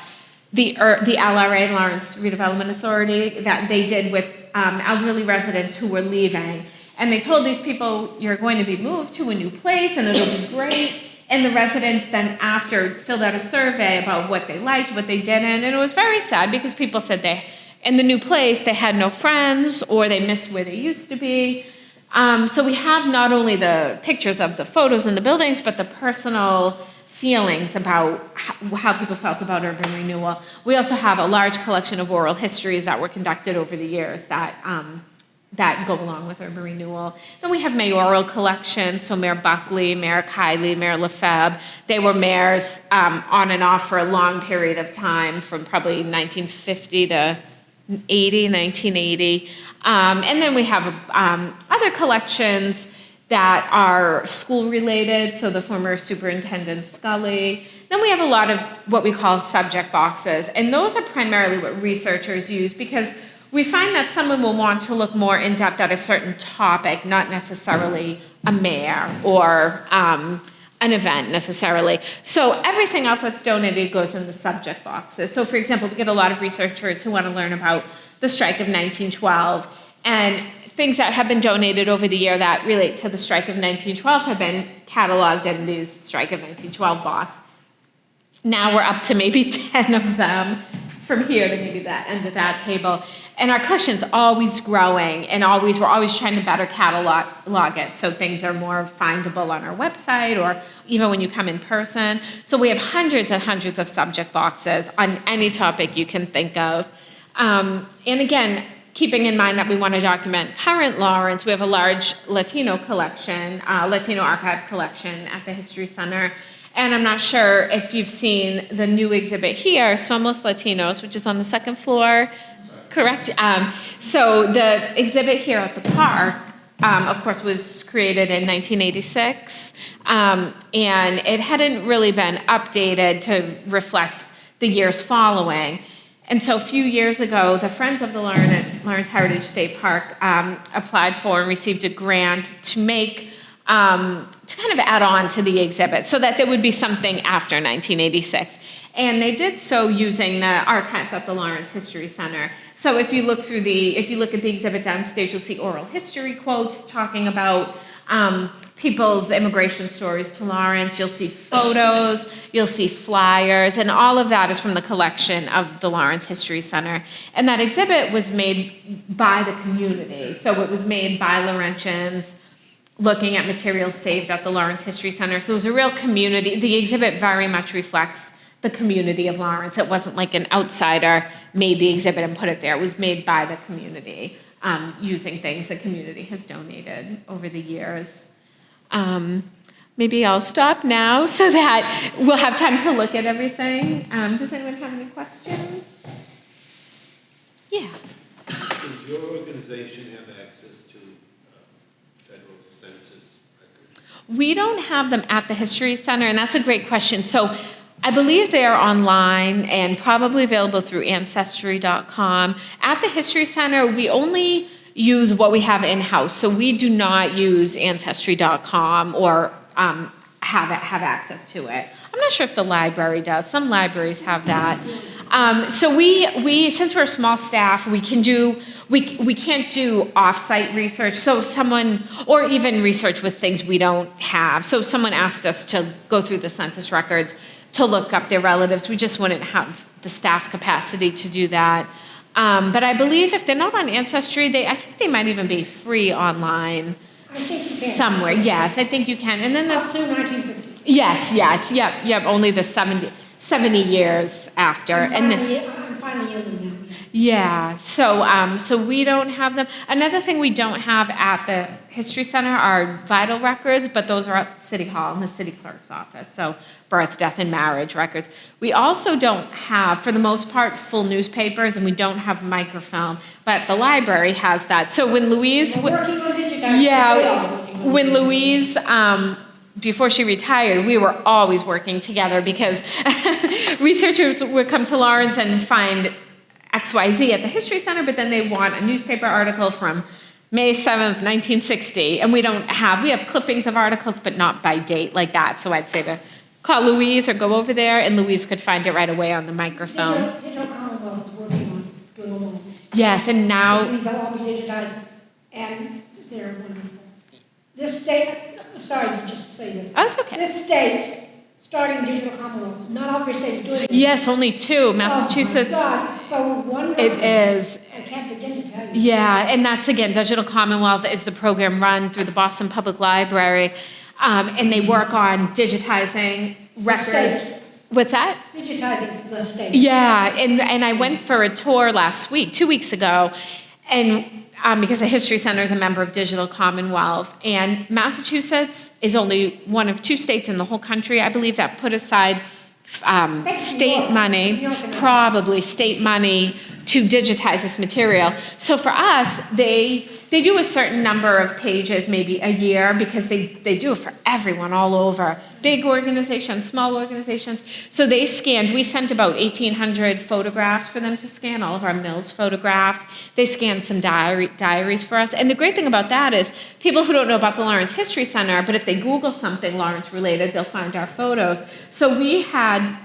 the LRA, Lawrence Redevelopment Authority, that they did with elderly residents who were leaving. And they told these people, you're going to be moved to a new place and it'll be great. And the residents then after filled out a survey about what they liked, what they didn't. And it was very sad because people said in the new place, they had no friends or they missed where they used to be. So we have not only the pictures of the photos in the buildings, but the personal feelings about how people felt about urban renewal. We also have a large collection of oral histories that were conducted over the years that go along with urban renewal. Then we have mayoral collections, so Mayor Buckley, Mayor Kiley, Mayor Lefebvre. They were mayors on and off for a long period of time, from probably 1950 to 1980. And then we have other collections that are school-related, so the former Superintendent Scully. Then we have a lot of what we call subject boxes, and those are primarily what researchers use because we find that someone will want to look more in-depth at a certain topic, not necessarily a mayor or an event necessarily. So everything else that's donated goes in the subject boxes. So for example, we get a lot of researchers who want to learn about the strike of 1912, and things that have been donated over the year that relate to the strike of 1912 have been cataloged in these strike of 1912 box. Now we're up to maybe 10 of them from here to maybe that end of that table. And our collection's always growing, and we're always trying to better catalog it so things are more findable on our website or even when you come in person. So we have hundreds and hundreds of subject boxes on any topic you can think of. And again, keeping in mind that we want to document current Lawrence, we have a large Latino collection, Latino archive collection at the History Center. And I'm not sure if you've seen the new exhibit here, Somos Latinos, which is on the second floor, correct? So the exhibit here at the park, of course, was created in 1986, and it hadn't really been updated to reflect the years following. And so a few years ago, the Friends of the Lawrence Heritage State Park applied for and received a grant to make, to kind of add on to the exhibit so that there would be something after 1986. And they did so using the archives at the Lawrence History Center. So if you look at the exhibit downstage, you'll see oral history quotes talking about people's immigration stories to Lawrence. You'll see photos, you'll see flyers, and all of that is from the collection of the Lawrence History Center. And that exhibit was made by the community. So it was made by Laurentians looking at materials saved at the Lawrence History Center. So it was a real community. The exhibit very much reflects the community of Lawrence. It wasn't like an outsider made the exhibit and put it there. It was made by the community, using things the community has donated over the years. Maybe I'll stop now so that we'll have time to look at everything. Does anyone have any questions? Yeah. Does your organization have access to federal census records? We don't have them at the History Center, and that's a great question. So I believe they are online and probably available through Ancestry.com. At the History Center, we only use what we have in-house. So we do not use Ancestry.com or have access to it. I'm not sure if the library does. Some libraries have that. So we since we're a small staff, we can't do off-site research. So if someone, or even research with things we don't have. So if someone asked us to go through the census records to look up their relatives, we just wouldn't have the staff capacity to do that. But I believe if they're not on Ancestry, I think they might even be free online somewhere. Yes, I think you can. And then Up through 1950. Yes, yep. Only the 70 years after. I'm finally yielding now. Yeah, so we don't have them. Another thing we don't have at the History Center are vital records, but those are at City Hall in the city clerk's office, so birth, death, and marriage records. We also don't have, for the most part, full newspapers, and we don't have microfilm, but the library has that. So when Louise... We're working on digitizing. Yeah, when Louise... before she retired, we were always working together because researchers would come to Lawrence and find XYZ at the History Center, but then they want a newspaper article from May 7th, 1960, and we have clippings of articles, but not by date like that. So I'd say to call Louise or go over there, and Louise could find it right away on the microfilm. Digital Commonwealth is working on doing a loan. Yes, and now... Which means they'll all be digitized, and they're wonderful. This state, sorry, just to say this. Oh, it's okay. This state, starting Digital Commonwealth, not all of your states doing it. Yes, only 2. Massachusetts... Oh my God, it's so wonderful. It is. I can't begin to tell you. Yeah, and that's, again, Digital Commonwealth is the program run through the Boston Public Library, and they work on digitizing records. States. What's that? Digitizing the state. Yeah, and I went for a tour last week, 2 weeks ago, and because the History Center is a member of Digital Commonwealth, and Massachusetts is only one of 2 states in the whole country, I believe, that put aside state money, probably state money, to digitize this material. So for us, they do a certain number of pages, maybe a year, because they do it for everyone all over, big organizations, small organizations. So we sent about 1,800 photographs for them to scan, all of our Mills photographs. They scanned some diaries for us. And the great thing about that is people who don't know about the Lawrence History Center, but if they Google something Lawrence related, they'll find our photos. So we had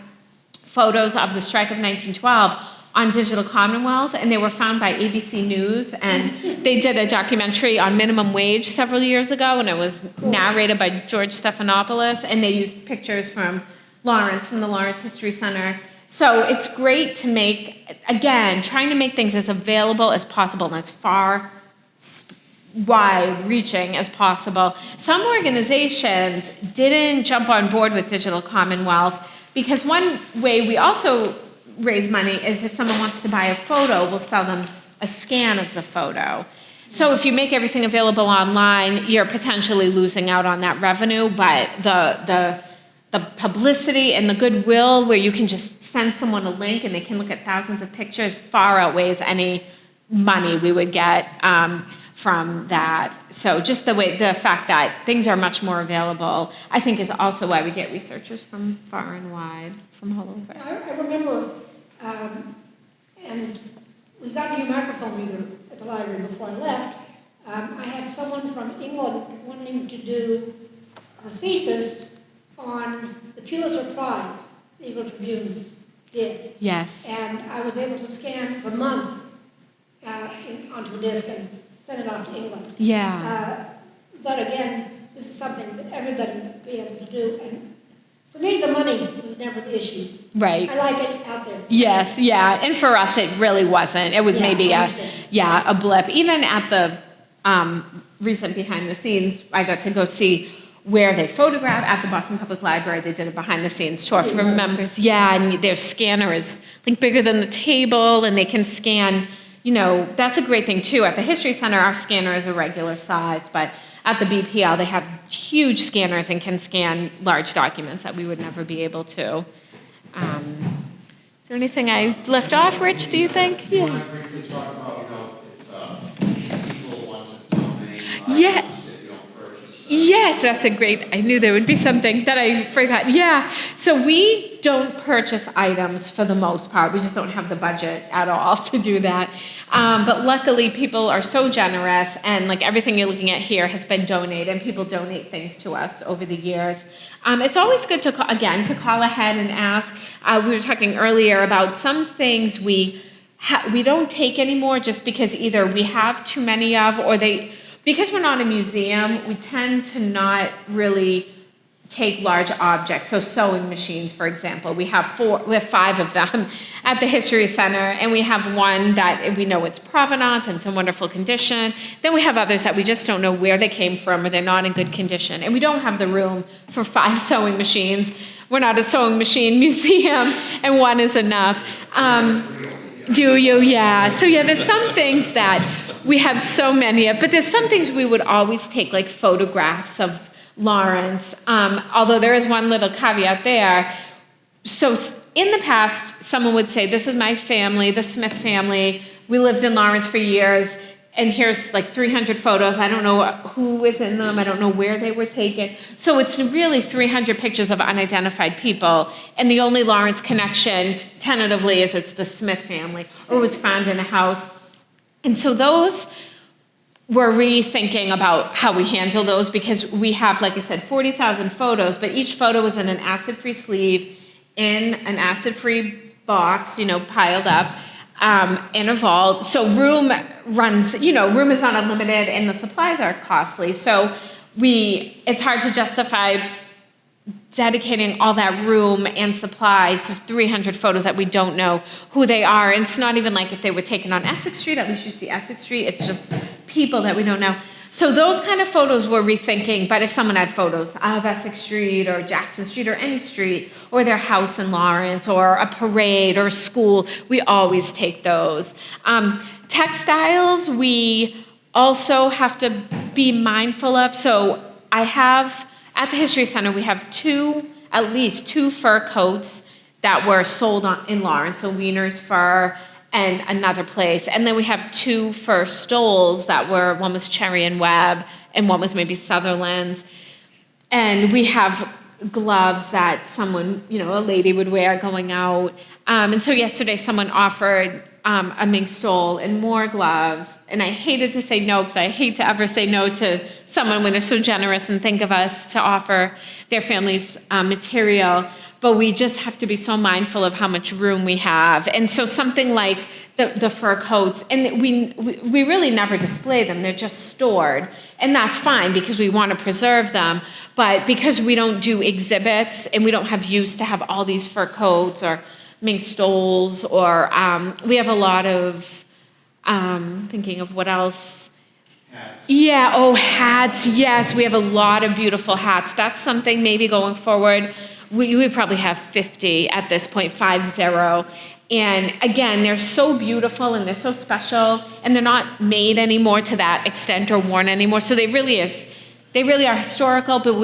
photos of the strike of 1912 on Digital Commonwealth, and they were found by ABC News, and they did a documentary on minimum wage several years ago, and it was narrated by George Stephanopoulos, and they used pictures from Lawrence, from the Lawrence History Center. So it's great to make, again, trying to make things as available as possible and as far wide-reaching as possible. Some organizations didn't jump on board with Digital Commonwealth because one way we also raise money is if someone wants to buy a photo, we'll sell them a scan of the photo. So if you make everything available online, you're potentially losing out on that revenue, but the publicity and the goodwill where you can just send someone a link and they can look at thousands of pictures far outweighs any money we would get from that. So just the fact that things are much more available, I think is also why we get researchers from far and wide, from all over. I remember, and we got a new microphone reader at the library before I left. I had someone from England wanting to do her thesis on the Pulitzer Prize, the Eagle Tribune did. Yes. And I was able to scan the month onto a disk and send it out to England. Yeah. But again, this is something that everybody would be able to do. And for me, the money was never the issue. Right. I like it out there. Yes, yeah, and for us it really wasn't. It was maybe a blip. Even at the recent behind the scenes, I got to go see where they photograph at the Boston Public Library. They did a behind the scenes tour for members. Yeah, and their scanner is I think bigger than the table, and they can scan. That's a great thing too. At the History Center, our scanner is a regular size, but at the BPL, they have huge scanners and can scan large documents that we would never be able to. Is there anything I left off, Rich, do you think? You want to briefly talk about, if people want to donate Yeah. items if you don't purchase them? Yes, that's a great, I knew there would be something that I forgot. Yeah, so we don't purchase items for the most part. We just don't have the budget at all to do that. But luckily, people are so generous, and like everything you're looking at here has been donated, and people donate things to us over the years. It's always good to call ahead and ask. We were talking earlier about some things we don't take anymore just because either we have too many of, or because we're not a museum, we tend to not really take large objects. So sewing machines, for example, we have 5 of them at the History Center, and we have one that we know it's provenance and it's in wonderful condition. Then we have others that we just don't know where they came from, or they're not in good condition. And we don't have the room for 5 sewing machines. We're not a sewing machine museum, and one is enough. Do you? Yeah. So yeah, there's some things that we have so many of, but there's some things we would always take, like photographs of Lawrence. Although there is one little caveat there. So in the past, someone would say, this is my family, the Smith family. We lived in Lawrence for years, and here's like 300 photos. I don't know who was in them. I don't know where they were taken. So it's really 300 pictures of unidentified people, and the only Lawrence connection, tentatively, is it's the Smith family, or was found in a house. And so those, we're rethinking about how we handle those, because we have, like I said, 40,000 photos, but each photo is in an acid-free sleeve, in an acid-free box, piled up in a vault. So room is not unlimited, and the supplies are costly. So it's hard to justify dedicating all that room and supply to 300 photos that we don't know who they are. And it's not even like if they were taken on Essex Street, at least you see Essex Street, it's just people that we don't know. So those kind of photos we're rethinking, but if someone had photos of Essex Street or Jackson Street or any street, or their house in Lawrence, or a parade or a school, we always take those. Textiles, we also have to be mindful of. So at the History Center, we have at least two fur coats that were sold in Lawrence, so Wiener's Fur and another place. And then we have two fur stoles one was Cherry and Webb, and one was maybe Sutherland's. And we have gloves that someone, a lady would wear going out. And so yesterday someone offered a mink stole and more gloves. And I hated to say no, because I hate to ever say no to someone when they're so generous and think of us to offer their family's material. But we just have to be so mindful of how much room we have. And so something like the fur coats, and we really never display them. They're just stored. And that's fine, because we want to preserve them. But because we don't do exhibits, and we don't have use to have all these fur coats or mink stoles, or we have a lot of, thinking of what else. Hats. Yeah, hats, yes. We have a lot of beautiful hats. That's something maybe going forward. We probably have 50 at this point, 50. And again, they're so beautiful and they're so special, and they're not made anymore to that extent or worn anymore. So they really are historical, but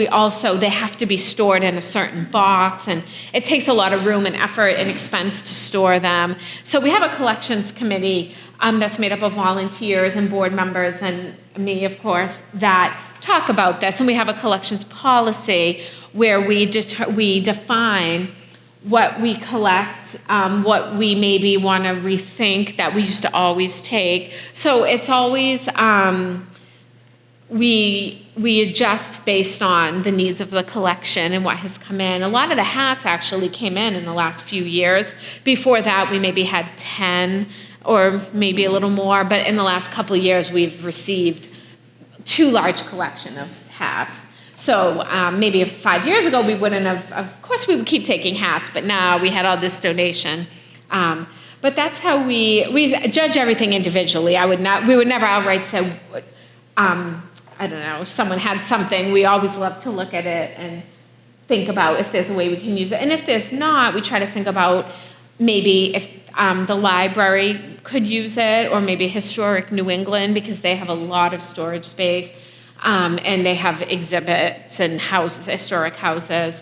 they have to be stored in a certain box, and it takes a lot of room and effort and expense to store them. So we have a collections committee that's made up of volunteers and board members and me, of course, that talk about this. And we have a collections policy where we define what we collect, what we maybe want to rethink that we used to always take. So it's always, we adjust based on the needs of the collection and what has come in. A lot of the hats actually came in the last few years. Before that, we maybe had 10 or maybe a little more, but in the last couple of years, we've received too large collection of hats. So maybe 5 years ago, we wouldn't have, of course we would keep taking hats, but now we had all this donation. But that's how we judge everything individually. We would never outright say, I don't know, if someone had something, we always love to look at it and think about if there's a way we can use it. And if there's not, we try to think about maybe if the library could use it, or maybe Historic New England, because they have a lot of storage space. And they have exhibits and historic houses.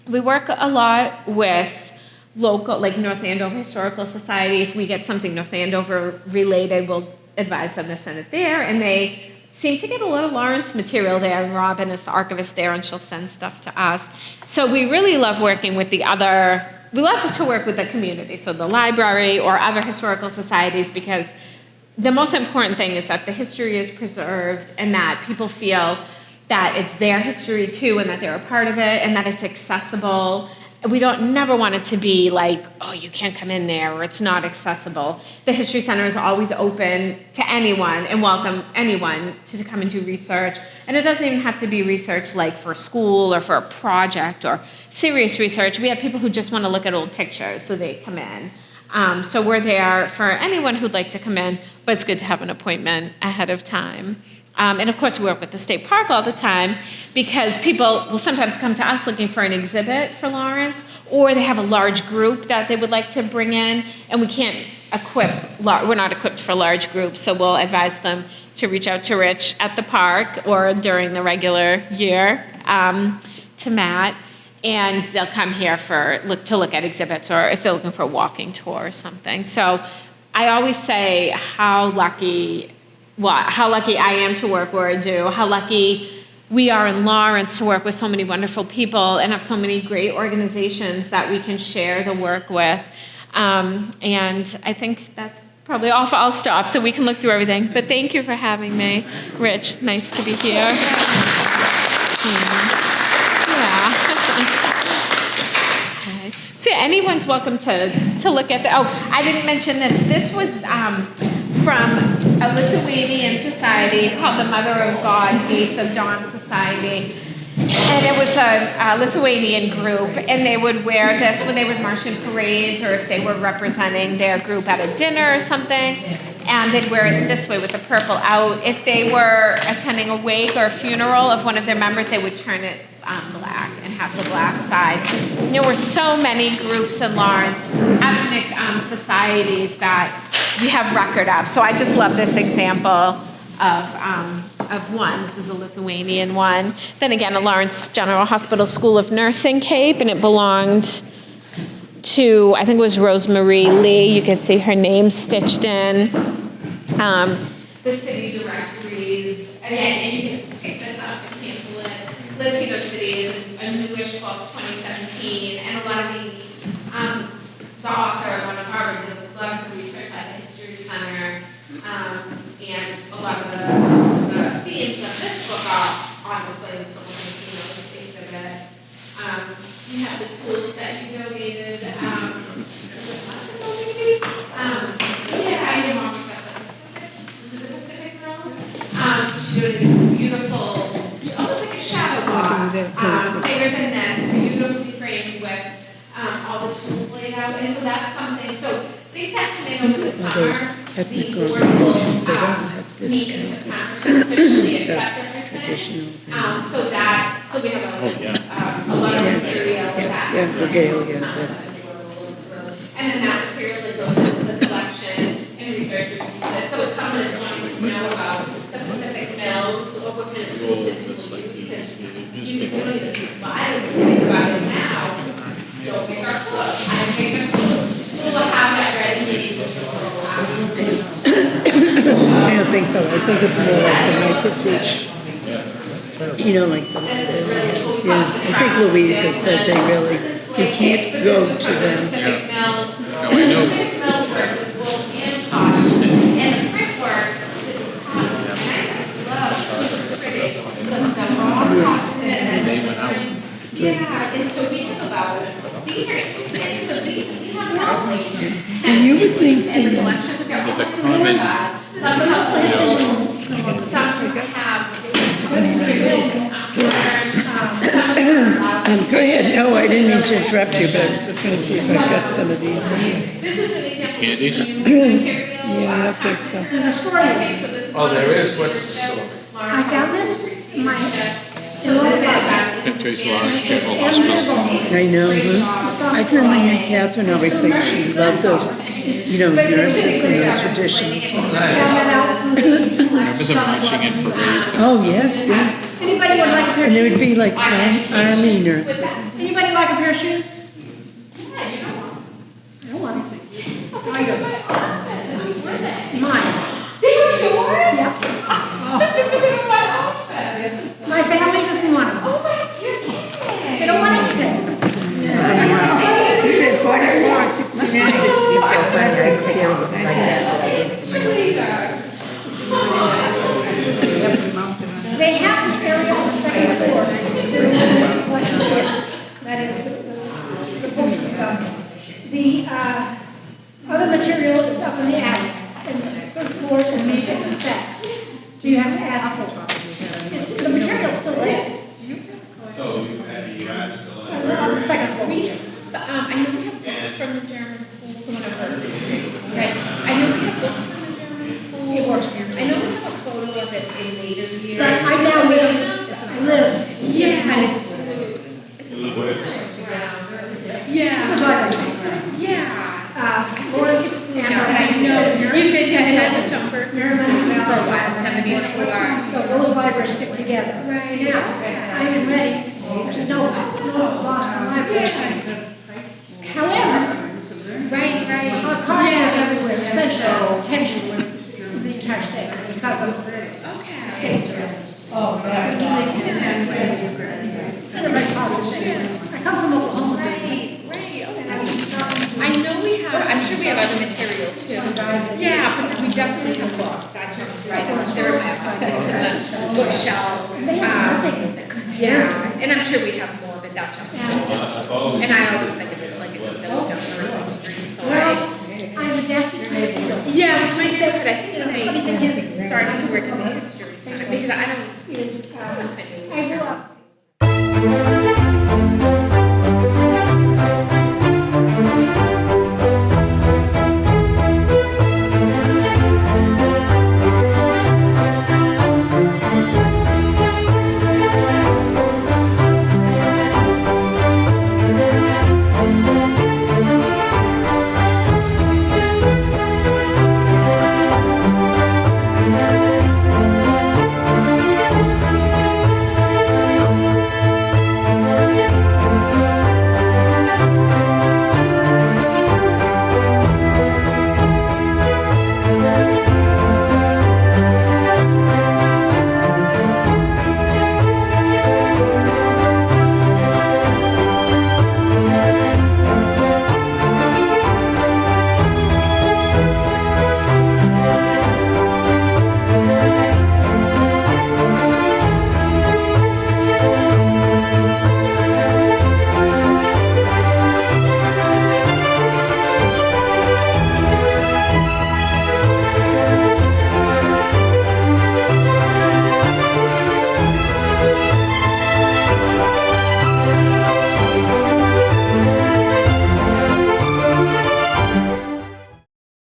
We work a lot with local, like North Andover Historical Society. If we get something North Andover related, we'll advise them to send it there. And they seem to get a lot of Lawrence material there. And Robin is the archivist there, and she'll send stuff to us. So we really love working with we love to work with the community, so the library or other historical societies, because the most important thing is that the history is preserved, and that people feel that it's their history too, and that they're a part of it, and that it's accessible. We never want it to be like, oh, you can't come in there, or it's not accessible. The History Center is always open to anyone and welcome anyone to come and do research. And it doesn't even have to be research like for school or for a project or serious research. We have people who just want to look at old pictures, so they come in. So we're there for anyone who'd like to come in, but it's good to have an appointment ahead of time. And of course, we work with the state park all the time because people will sometimes come to us looking for an exhibit for Lawrence, or they have a large group that they would like to bring in, and we can't we're not equipped for large groups, so we'll advise them to reach out to Rich at the park or during the regular year, to Matt, and they'll come here to look at exhibits, or if they're looking for a walking tour or something. So I always say how lucky I am to work where I do, how lucky we are in Lawrence to work with so many wonderful people and have so many great organizations that we can share the work with. And I think that's probably all. I'll stop so we can look through everything. But thank you for having me, Rich. Nice to be here. Yeah. Okay. So yeah, anyone's welcome to look at I didn't mention this. This was from a Lithuanian society called the Mother of God, Gates of Dawn Society. And it was a Lithuanian group, and they would wear this when they would march in parades, or if they were representing their group at a dinner or something, and they'd wear it this way with the purple out. If they were attending a wake or a funeral of one of their members, they would turn it black and have the black side. There were so many groups in Lawrence, ethnic societies that we have record of. So I just love this example of one. This is a Lithuanian one. Then again, a Lawrence General Hospital School of Nursing cape, and it belonged to, I think it was Rosemary Lee. You can see her name stitched in. The city directories, again, and you can pick this up and cancel it. Latino City is a newish book, 2017, and a lot of the author, one of Harvard, did a lot of research at the History Center, and a lot of the themes of this book are on display in the Soul exhibit. You have the tools that you donated. I know the Pacific Mills. She donated beautiful, almost like a shadow box, bigger than this, beautifully framed with all the tools laid out. And so that's something. So things that come in over the summer. Ethnic organizations, they don't have this kind of stuff, traditional things. So we have a lot of material that regalia. And then that material that goes into the collection and researchers use it. So if someone is wanting to know about the Pacific Mills, or what kind of tools it use, because you can really think about it now. Don't make our clothes. I make our clothes. We'll have that ready. I don't think so. I think it's more like the microfiche. You know, like I think Louise has said they really, you can't go to them. Yeah, and so we have about, these are interesting, so we have not only. And you would think that The common, some have. go ahead. No, I didn't mean to interrupt you, but I was just going to see if I've got some of these in here. This is an example. Candies? Yeah, I don't think so. There's a story. Oh, there is, what's the story? I found this in my. Trace Lawrence General Hospital. I know, huh? I can remember Aunt Catherine always said she loved those, nurses and those traditions. Remember the marching in parades? Oh, yes, yeah. Anybody would like a pair of And there shoes? would be like army nurses. Anybody like a pair of shoes? I don't want to. Mine. They were yours? Yeah. My family doesn't want them. Oh my goodness. They don't want anything. They have an area on the second floor. That is the postal stuff. The other material is up in the attic, and the third floor is in the steps. So you have to ask for it. The material's still there. So you had the On the second floor. I know we have books from the German school, from one of our later years. But I now live, Yeah, and it's yeah. This is like, Yeah. Lawrence, Yeah, I know. You did, yeah, it has a jumper for Merriman, a while, 74. so those libraries stick together. Right. Now, I am ready, there's no Boston library. However, Right. our contact everywhere, essential attention of the entire state because of Okay. state. Oh, and a very positive thing. I come from Oklahoma. Right, And I was okay. just talking to. I know we have, I'm sure we have other material too. Yeah, but we definitely have books, that just, right, there are books in the bookshelves. They have nothing that compared Yeah, and I'm sure we have more, but that jumps. And I always think of it, like I said, that we don't know the street, so Well, I. I'm adapted to it. Yeah, it was my favorite, I think when Funny thing I is, started to work in the history center, because I don't, is